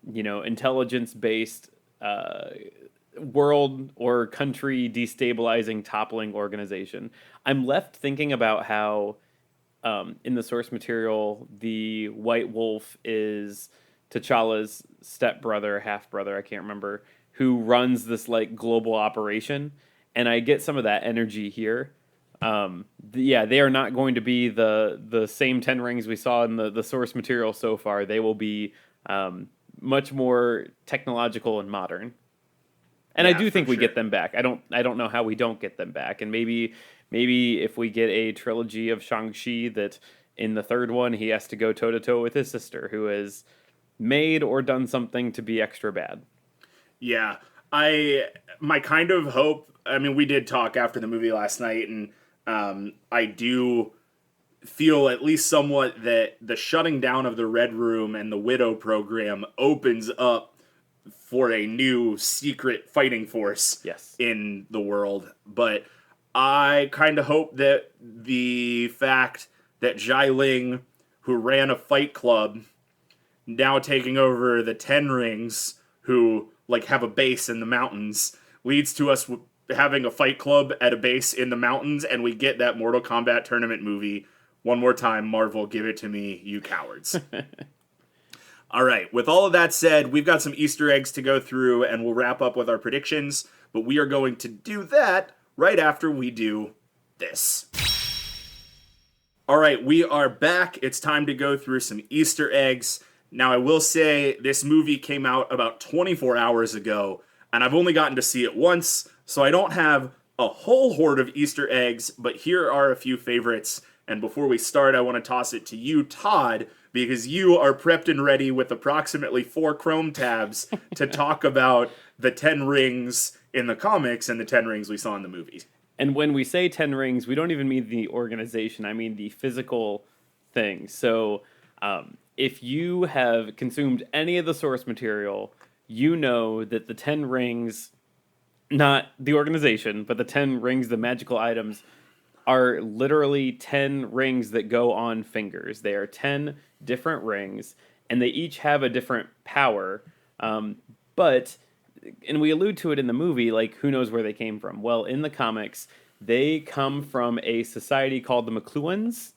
intelligence-based world or country destabilizing, toppling organization. I'm left thinking about how in the source material, the White Wolf is T'Challa's stepbrother, half-brother, I can't remember, who runs this like global operation, and I get some of that energy here. They are not going to be the same 10 rings we saw in the source material so far. They will be much more technological and modern. And I do think we get them back. I don't know how we don't get them back. And maybe if we get a trilogy of Shang-Chi that in the third one he has to go toe-to-toe with his sister who has made or done something to be extra bad. Yeah, my kind of hope, I mean, we did talk after the movie last night, and I do feel at least somewhat that the shutting down of the Red Room and the Widow program opens up for a new secret fighting force in the world. But I kind of hope that the fact that Zhai Ling who ran a fight club, now taking over the Ten Rings, who like have a base in the mountains, leads to us having a fight club at a base in the mountains, and we get that Mortal Kombat tournament movie. One more time, Marvel, give it to me, you cowards. All right, with all of that said, we've got some Easter eggs to go through, and we'll wrap up with our predictions, but we are going to do that right after we do this. All right, we are back. It's time to go through some Easter eggs. Now, I will say this movie came out about 24 hours ago, and I've only gotten to see it once, so I don't have a whole horde of Easter eggs, but here are a few favorites. And before we start, I want to toss it to you, Todd, because you are prepped and ready with approximately 4 Chrome tabs to talk about the 10 rings in the comics and the 10 rings we saw in the movies. And when we say 10 rings, we don't even mean the organization. I mean the physical thing. So if you have consumed any of the source material, you know that the 10 rings, not the organization, but the 10 rings, the magical items, are literally 10 rings that go on fingers. They are 10 different rings, and they each have a different power. But, and we allude to it in the movie, like, who knows where they came from? Well, in the comics, they come from a society called the McLuhans,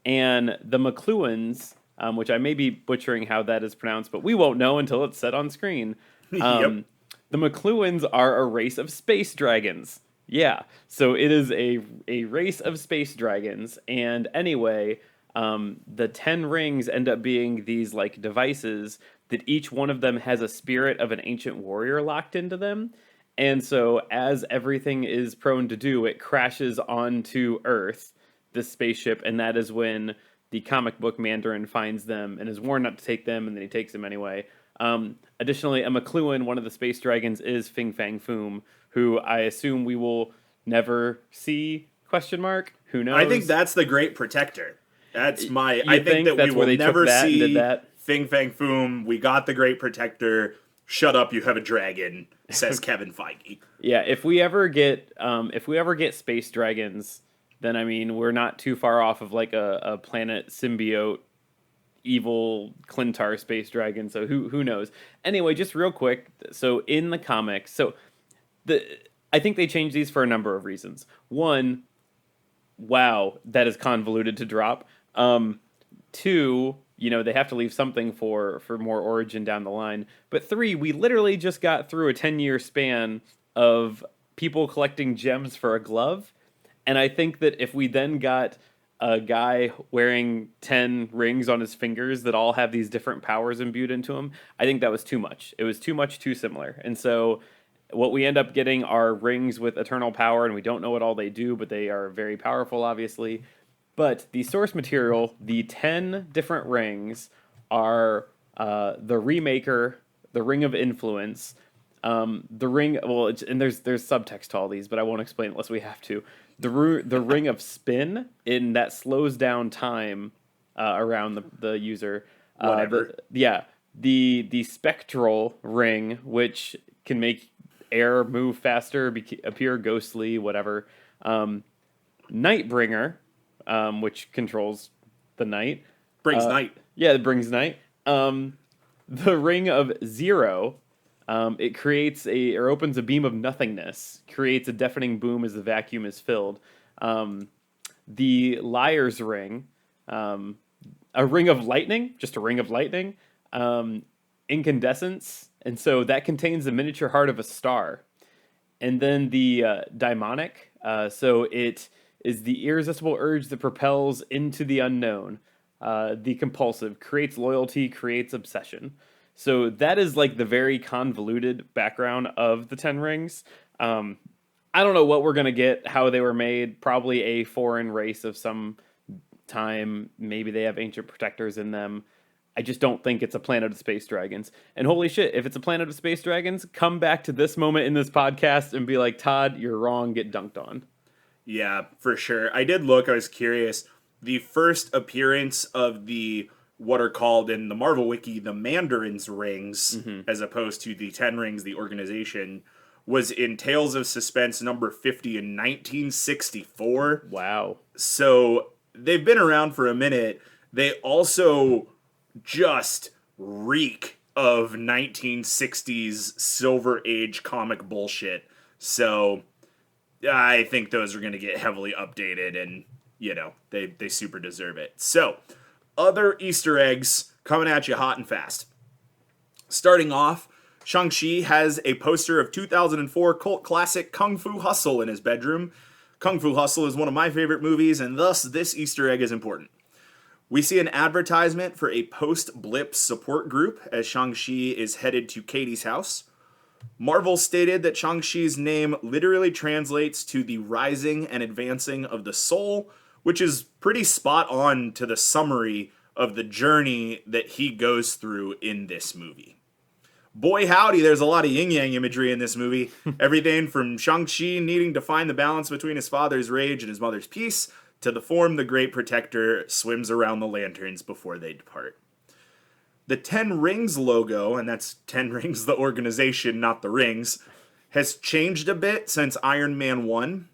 and the McLuhans, which I may be butchering how that is pronounced, but we won't know until it's said on screen. Yep. The McLuhans are a race of space dragons. Yeah, so it is a race of space dragons, and anyway, the 10 rings end up being these like devices that each one of them has a spirit of an ancient warrior locked into them, and so as everything is prone to do, it crashes onto Earth, this spaceship, and that is when the comic book Mandarin finds them and is warned not to take them, and then he takes them anyway. Additionally, a McLuhan, one of the space dragons, is Fin Fang Foom, who I assume we will never see, question mark? Who knows? I think that's the Great Protector. That's my... I think think that that's we where will they took never that and see did that? Fin Fang Foom. We got the Great Protector. Shut up, you have a dragon, says Kevin Feige. Yeah, if we ever get space dragons, then I mean we're not too far off of like a planet symbiote evil Clintar space dragon, so who knows. Anyway, just real quick, so in the comics, I think they changed these for a number of reasons. One, wow, that is convoluted to drop. Two, they have to leave something for more origin down the line. But three, we literally just got through a 10-year span of people collecting gems for a glove. And I think that if we then got a guy wearing 10 rings on his fingers that all have these different powers imbued into them, I think that was too much. It was too much, too similar. And so what we end up getting are rings with eternal power, and we don't know what all they do, but they are very powerful, obviously. But the source material, the 10 different rings, are the Remaker, the Ring of Influence, the Ring... Well, and there's subtext to all these, but I won't explain it unless we have to. The Ring of Spin, in that slows down time around the user. Whatever. The Spectral Ring, which can make air move faster, appear ghostly, whatever. Nightbringer, which controls the night. Brings night. Yeah, it brings night. The Ring of Zero, it creates or opens a beam of nothingness, creates a deafening boom as the vacuum is filled. The Liar's Ring, a ring of lightning, just a ring of lightning. Incandescence, and so that contains the miniature heart of a star. And then the Daimonic, so it is the irresistible urge that propels into the unknown. The Compulsive, creates loyalty, creates obsession. So that is like the very convoluted background of the 10 rings. I don't know what we're going to get, how they were made. Probably a foreign race of some time. Maybe they have ancient protectors in them. I just don't think it's a planet of space dragons. And holy shit, if it's a planet of space dragons, come back to this moment in this podcast and be like, Todd, you're wrong, get dunked on. Yeah, for sure. I did look, I was curious. The first appearance of the, what are called in the Marvel Wiki, the Mandarin's rings, as opposed to the 10 rings, the organization, was in Tales of Suspense number 50 in 1964. Wow. So they've been around for a minute. They also just reek of 1960s Silver Age comic bullshit. So I think those are going to get heavily updated, and, they super deserve it. So, other Easter eggs coming at you hot and fast. Starting off, Shang-Chi has a poster of 2004 cult classic Kung Fu Hustle in his bedroom. Kung Fu Hustle is one of my favorite movies, and thus this Easter egg is important. We see an advertisement for a post-blip support group as Shang-Chi is headed to Katie's house. Marvel stated that Shang-Chi's name literally translates to the rising and advancing of the soul, which is pretty spot on to the summary of the journey that he goes through in this movie. Boy howdy, there's a lot of yin-yang imagery in this movie. Everything from Shang-Chi needing to find the balance between his father's rage and his mother's peace, to the form the Great Protector swims around the lanterns before they depart. The 10 Rings logo, and that's 10 Rings the organization, not the rings, has changed a bit since Iron Man 1.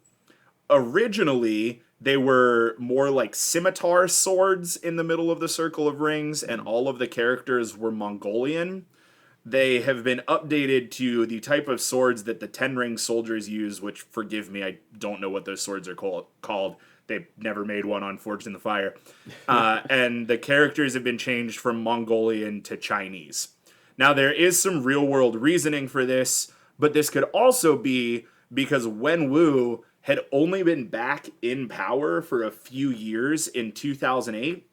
Originally, they were more like scimitar swords in the middle of the circle of rings, and all of the characters were Mongolian. They have been updated to the type of swords that the 10 Ring soldiers use, which, forgive me, I don't know what those swords are called. They've never made one on Forged in the Fire. And the characters have been changed from Mongolian to Chinese. Now, there is some real-world reasoning for this, but this could also be because Wenwu had only been back in power for a few years in 2008,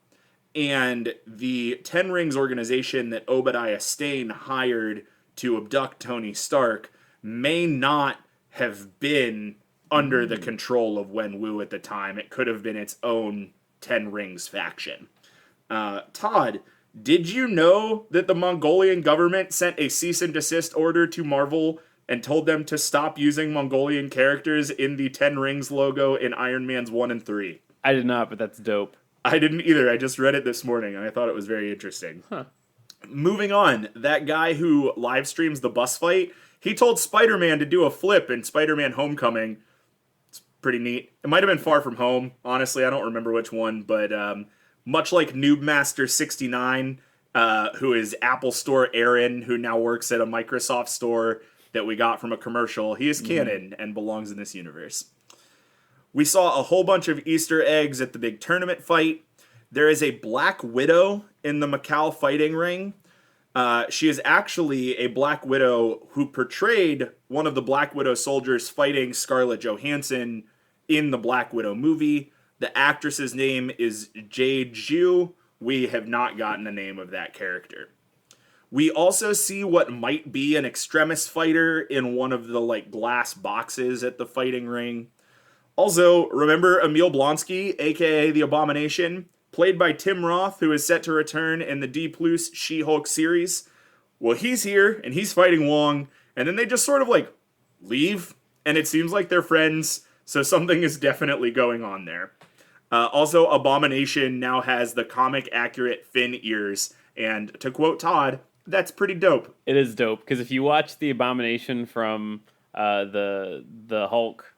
and the 10 Rings organization that Obadiah Stane hired to abduct Tony Stark may not have been under the control of Wenwu at the time. It could have been its own 10 Rings faction. Todd, did you know that the Mongolian government sent a cease and desist order to Marvel and told them to stop using Mongolian characters in the 10 Rings logo in Iron Man's 1 and 3? I did not, but that's dope. I didn't either. I just read it this morning, and I thought it was very interesting. Huh. Moving on, that guy who live streams the bus fight, he told Spider-Man to do a flip in Spider-Man Homecoming. It's pretty neat. It might have been Far From Home. Honestly, I don't remember which one, but much like Noobmaster69, who is Apple Store Aaron, who now works at a Microsoft store that we got from a commercial, he is canon and belongs in this universe. We saw a whole bunch of Easter eggs at the big tournament fight. There is a Black Widow in the Macau fighting ring. She is actually a Black Widow who portrayed one of the Black Widow soldiers fighting Scarlett Johansson in the Black Widow movie. The actress's name is Jade Zhu. We have not gotten the name of that character. We also see what might be an extremis fighter in one of the glass boxes at the fighting ring. Also, remember Emil Blonsky, aka the Abomination, played by Tim Roth, who is set to return in the D+ She-Hulk series? Well, he's here, and he's fighting Wong, and then they just sort of leave, and it seems like they're friends, so something is definitely going on there. Also, Abomination now has the comic-accurate fin ears, and to quote Todd, that's pretty dope. It is dope, because if you watch the Abomination from the Hulk,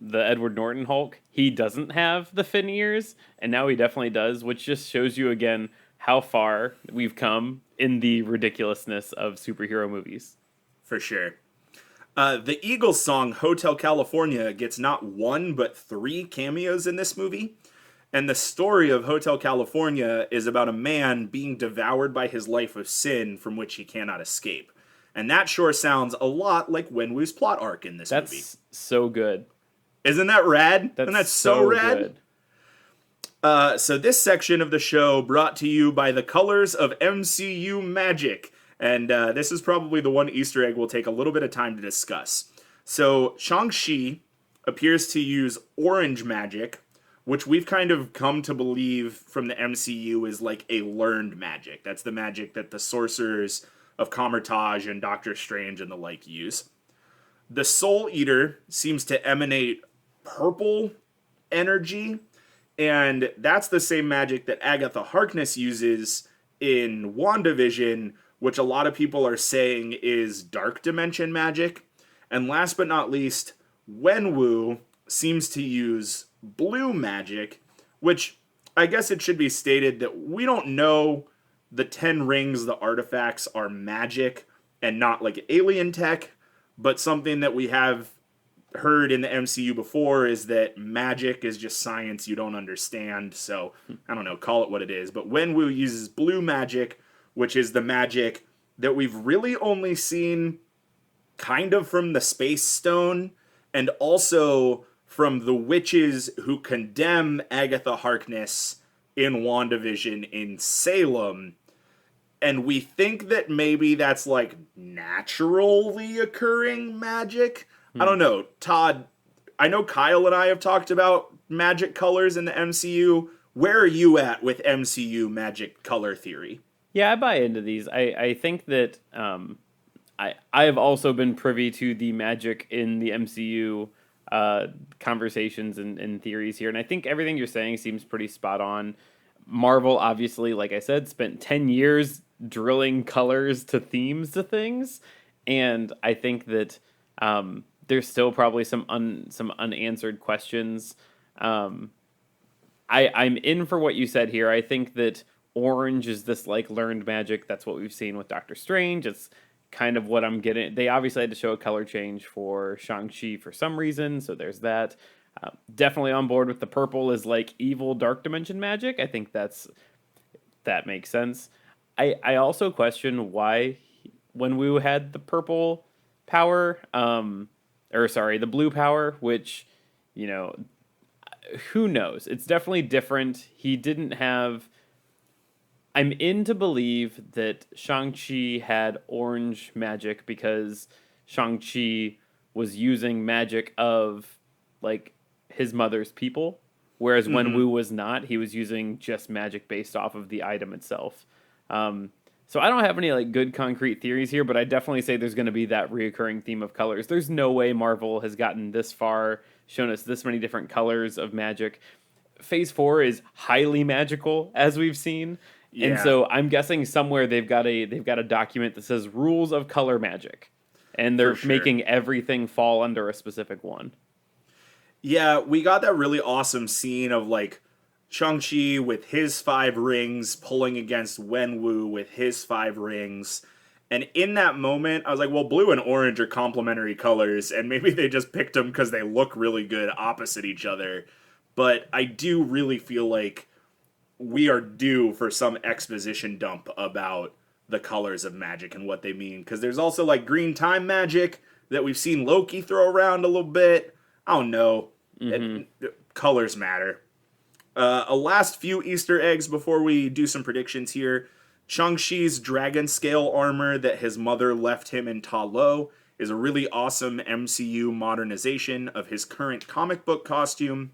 the Edward Norton Hulk, he doesn't have the fin ears, and now he definitely does, which just shows you again how far we've come in the ridiculousness of superhero movies. For sure. The Eagles song Hotel California gets not 1 but 3 cameos in this movie, and the story of Hotel California is about a man being devoured by his life of sin from which he cannot escape. And that sure sounds a lot like Wenwu's plot arc in this movie. That's so good. Isn't that rad? That's Isn't that so rad? Good. So this section of the show brought to you by the colors of MCU magic. And this is probably the one Easter egg we'll take a little bit of time to discuss. So Shang-Chi appears to use orange magic, which we've kind of come to believe from the MCU is like a learned magic. That's the magic that the sorcerers of Kamar-Taj and Doctor Strange and the like use. The Soul Eater seems to emanate purple energy, and that's the same magic that Agatha Harkness uses in WandaVision, which a lot of people are saying is dark dimension magic. And last but not least, Wenwu seems to use blue magic, which I guess it should be stated that we don't know the 10 rings, the artifacts are magic and not like alien tech, but something that we have heard in the MCU before is that magic is just science you don't understand. So, I don't know, call it what it is. But Wenwu uses blue magic, which is the magic that we've really only seen kind of from the Space Stone and also from the witches who condemn Agatha Harkness in WandaVision in Salem. And we think that maybe that's like naturally occurring magic. I don't know. Todd, I know Kyle and I have talked about magic colors in the MCU. Where are you at with MCU magic color theory? Yeah, I buy into these. I think that I have also been privy to the magic in the MCU conversations and theories here, and I think everything you're saying seems pretty spot on. Marvel, obviously, like I said, spent 10 years drilling colors to themes to things, and I think that there's still probably some unanswered questions. I'm in for what you said here. I think that orange is this like learned magic. That's what we've seen with Doctor Strange. It's kind of what I'm getting. They obviously had to show a color change for Shang-Chi for some reason, so there's that. Definitely on board with the purple is like evil dark dimension magic. I think that makes sense. I also question why when we had the purple power, the blue power, which, you know, who knows? It's definitely different. He didn't have. I'm in to believe that Shang-Chi had orange magic because Shang-Chi was using magic of, like, his mother's people, whereas when Wu was not, he was using just magic based off of the item itself. So I don't have any, like, good concrete theories here, but I definitely say there's going to be that reoccurring theme of colors. There's no way Marvel has gotten this far, shown us this many different colors of magic. Phase 4 is highly magical, as we've seen. Yeah. And so I'm guessing somewhere they've got a document that says rules of color magic, and they're making everything fall under a specific one. Yeah, we got that really awesome scene of like Shang-Chi with his 5 rings pulling against Wenwu with his 5 rings. And in that moment, I was like, well, blue and orange are complementary colors, and maybe they just picked them because they look really good opposite each other. But I do really feel like we are due for some exposition dump about the colors of magic and what they mean. Because there's also like green time magic that we've seen Loki throw around a little bit. I don't know. Colors matter. A last few Easter eggs before we do some predictions here. Shang-Chi's dragon scale armor that his mother left him in Ta Lo is a really awesome MCU modernization of his current comic book costume.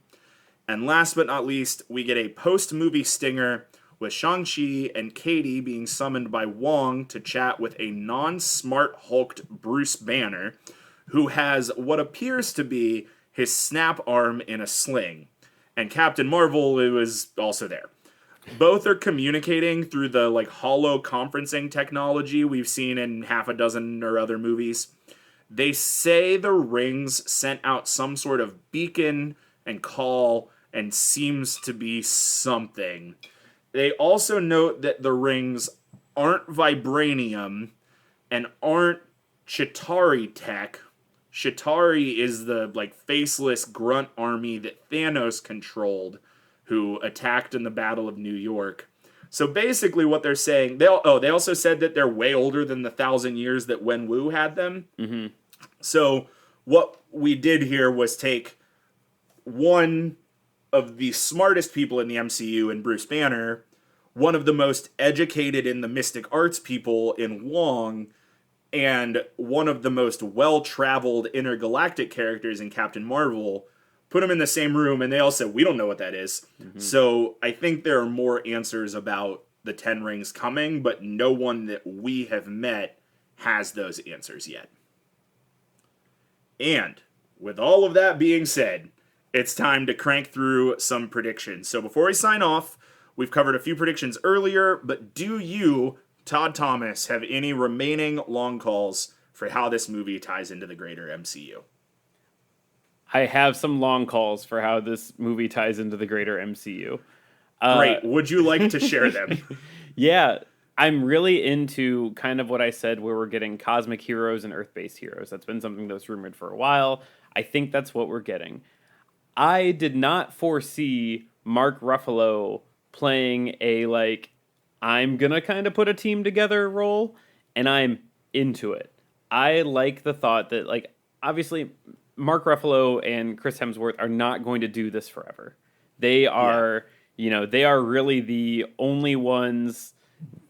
And last but not least, we get a post-movie stinger with Shang-Chi and Katie being summoned by Wong to chat with a non-smart hulked Bruce Banner, who has what appears to be his snap arm in a sling. And Captain Marvel was also there. Both are communicating through the like holo conferencing technology we've seen in half a dozen or other movies. They say the rings sent out some sort of beacon and call and seems to be something. They also note that the rings aren't vibranium and aren't Chitauri tech. Chitauri is the like faceless grunt army that Thanos controlled, who attacked in the Battle of New York. So basically what they're saying, they also said that they're way older than the 1,000 years that Wenwu had them. Mm-hmm. So what we did here was take one of the smartest people in the MCU in Bruce Banner, one of the most educated in the mystic arts people in Wong, and one of the most well-traveled intergalactic characters in Captain Marvel, put them in the same room, and they all said, we don't know what that is. Mm-hmm. So I think there are more answers about the 10 rings coming, but no one that we have met has those answers yet. And with all of that being said, it's time to crank through some predictions. So before we sign off, we've covered a few predictions earlier, but do you, Todd Thomas, have any remaining long calls for how this movie ties into the greater MCU? I have some long calls for how this movie ties into the greater MCU. Great. Would you like to share them? Yeah, I'm really into kind of what I said, where we're getting cosmic heroes and Earth-based heroes. That's been something that was rumored for a while. I think that's what we're getting. I did not foresee Mark Ruffalo playing a, like, I'm gonna kind of put a team together role, and I'm into it. I like the thought that, like, obviously, Mark Ruffalo and Chris Hemsworth are not going to do this forever. They are, they are really the only ones,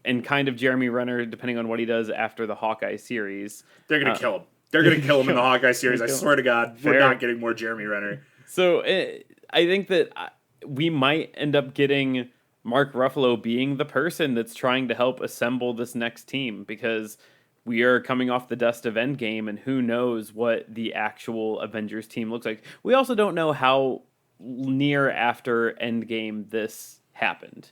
and kind of Jeremy Renner, depending on what he does after the Hawkeye series. They're going to kill him. They're going to kill him in the Hawkeye series. I swear to God, we're not getting more Jeremy Renner. So I think that we might end up getting Mark Ruffalo being the person that's trying to help assemble this next team, because we are coming off the dust of Endgame, and who knows what the actual Avengers team looks like. We also don't know how near after Endgame this happened.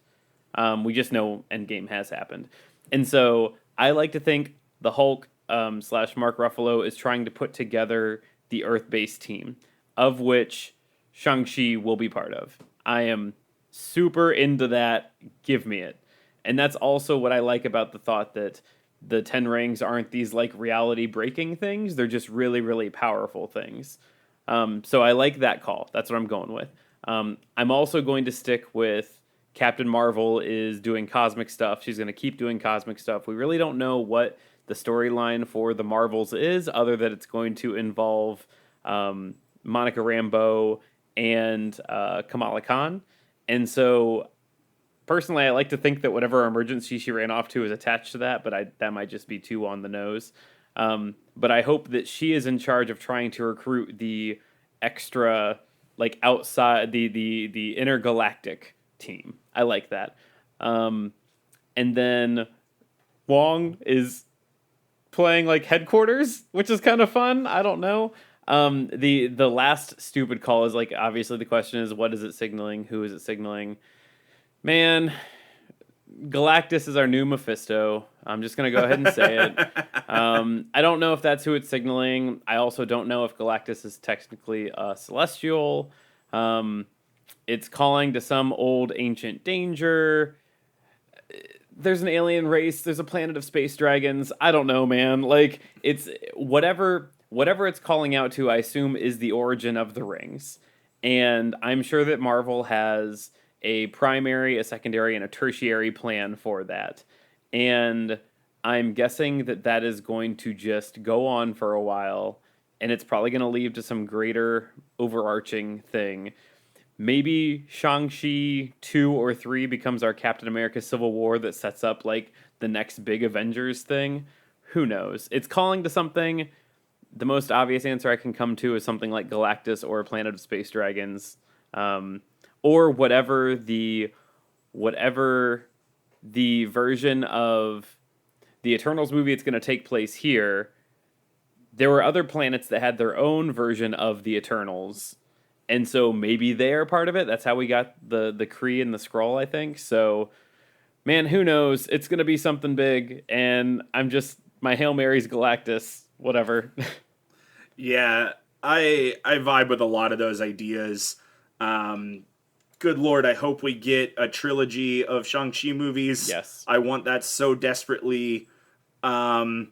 We just know Endgame has happened. And so I like to think the Hulk / Mark Ruffalo is trying to put together the Earth-based team, of which Shang-Chi will be part of. I am super into that. Give me it. And that's also what I like about the thought that the 10 rings aren't these, like, reality-breaking things. They're just really, really powerful things. So I like that call. That's what I'm going with. I'm also going to stick with Captain Marvel is doing cosmic stuff. She's going to keep doing cosmic stuff. We really don't know what the storyline for the Marvels is, other than it's going to involve Monica Rambeau and Kamala Khan. And so, personally, I like to think that whatever emergency she ran off to is attached to that, but that might just be too on the nose. But I hope that she is in charge of trying to recruit the extra, like, outside, the intergalactic team. I like that. And then Wong is playing, like, headquarters, which is kind of fun. I don't know. The last stupid call is, like, obviously the question is, what is it signaling? Who is it signaling? Man, Galactus is our new Mephisto. I'm just going to go ahead and say it. I don't know if that's who it's signaling. I also don't know if Galactus is technically a celestial. It's calling to some old ancient danger. There's an alien race. There's a planet of space dragons. I don't know, man. Like, it's whatever it's calling out to, I assume, is the origin of the rings. And I'm sure that Marvel has a primary, a secondary, and a tertiary plan for that. And I'm guessing that is going to just go on for a while, and it's probably going to lead to some greater overarching thing. Maybe Shang-Chi 2 or 3 becomes our Captain America Civil War that sets up, like, the next big Avengers thing. Who knows? It's calling to something. The most obvious answer I can come to is something like Galactus or a planet of space dragons. Or whatever the version of the Eternals movie it's going to take place here. There were other planets that had their own version of the Eternals, and so maybe they are part of it. That's how we got the Kree and the Skrull, I think. So, man, who knows? It's going to be something big, and my Hail Mary's Galactus, whatever. Yeah, I vibe with a lot of those ideas. Good Lord, I hope we get a trilogy of Shang-Chi movies. Yes. I want that so desperately. In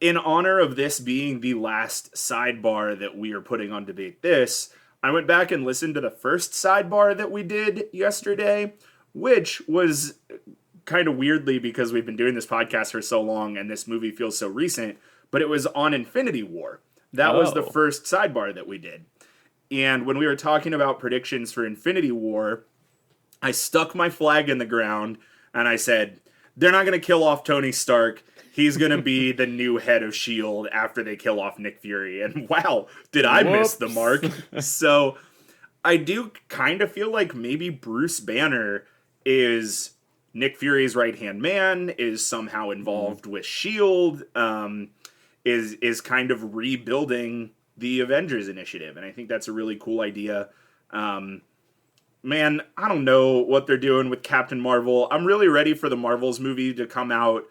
honor of this being the last sidebar that we are putting on Debate This, I went back and listened to the first sidebar that we did yesterday, which was kind of weirdly, because we've been doing this podcast for so long and this movie feels so recent, but it was on Infinity War. That was the first sidebar that we did. And when we were talking about predictions for Infinity War, I stuck my flag in the ground and I said, they're not going to kill off Tony Stark. He's going to be the new head of S.H.I.E.L.D. after they kill off Nick Fury. And wow, did I miss the mark? So I do kind of feel like maybe Bruce Banner is Nick Fury's right-hand man, is somehow involved with S.H.I.E.L.D., is kind of rebuilding the Avengers Initiative, and I think that's a really cool idea. Man, I don't know what they're doing with Captain Marvel. I'm really ready for the Marvels movie to come out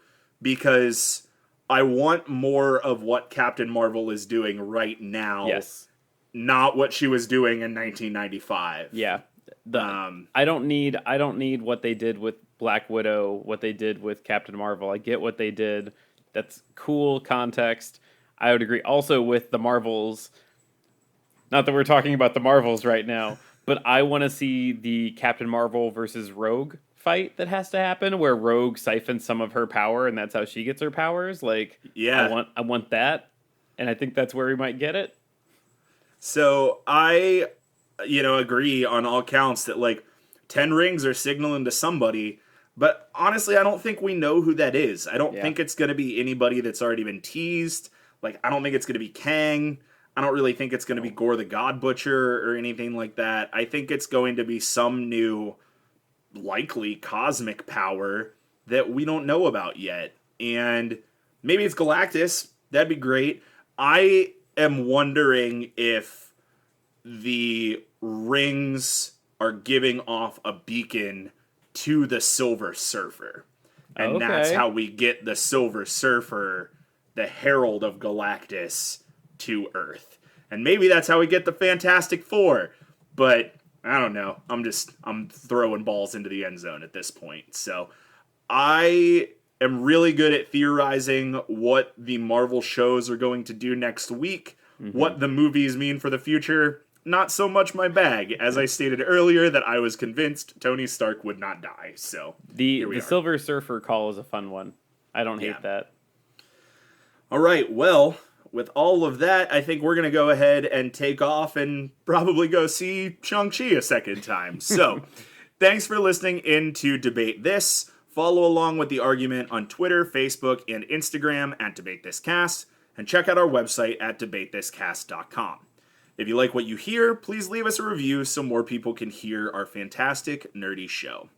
because I want more of what Captain Marvel is doing right now. Yes. Not what she was doing in 1995. Yeah. I don't need what they did with Black Widow, what they did with Captain Marvel. I get what they did. That's cool context. I would agree. Also with the Marvels, not that we're talking about the Marvels right now, but I want to see the Captain Marvel versus Rogue fight that has to happen, where Rogue siphons some of her power, and that's how she gets her powers. Like, Yeah. I want that, and I think that's where we might get it. So I, agree on all counts that like 10 rings are signaling to somebody, but honestly, I don't think we know who that is. I don't think it's going to be anybody that's already been teased. Like, I don't think it's going to be Kang. I don't really think it's going to be Gore the God Butcher or anything like that. I think it's going to be some new, likely cosmic power that we don't know about yet. And maybe it's Galactus. That'd be great. I am wondering if the rings are giving off a beacon to the Silver Surfer. And that's how we get the Silver Surfer, the Herald of Galactus, to Earth. And maybe that's how we get the Fantastic Four. But I don't know. I'm throwing balls into the end zone at this point. So I am really good at theorizing what the Marvel shows are going to do next week, what the movies mean for the future. Not so much my bag, as I stated earlier, that I was convinced Tony Stark would not die. So the Silver Surfer call is a fun one. I don't hate that. All right, well, with all of that, I think we're going to go ahead and take off and probably go see Shang-Chi a second time. So thanks for listening in to Debate This. Follow along with the argument on Twitter, Facebook, and Instagram at DebateThisCast, and check out our website at debatethiscast.com. If you like what you hear, please leave us a review so more people can hear our fantastic, nerdy show.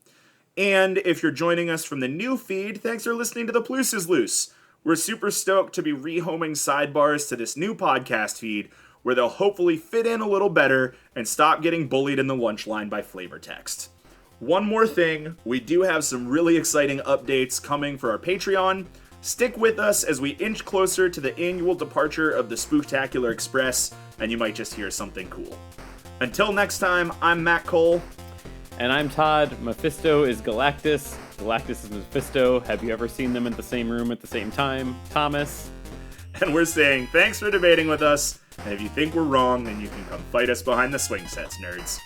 And if you're joining us from the new feed, thanks for listening to The Plus is Loose. We're super stoked to be rehoming sidebars to this new podcast feed where they'll hopefully fit in a little better and stop getting bullied in the lunch line by flavor text. One more thing, we do have some really exciting updates coming for our Patreon. Stick with us as we inch closer to the annual departure of the Spooktacular Express, and you might just hear something cool. Until next time, I'm Matt Cole. And I'm Todd. Mephisto is Galactus. Galactus is Mephisto. Have you ever seen them in the same room at the same time? Thomas. And we're saying thanks for debating with us, and if you think we're wrong, then you can come fight us behind the swing sets, nerds.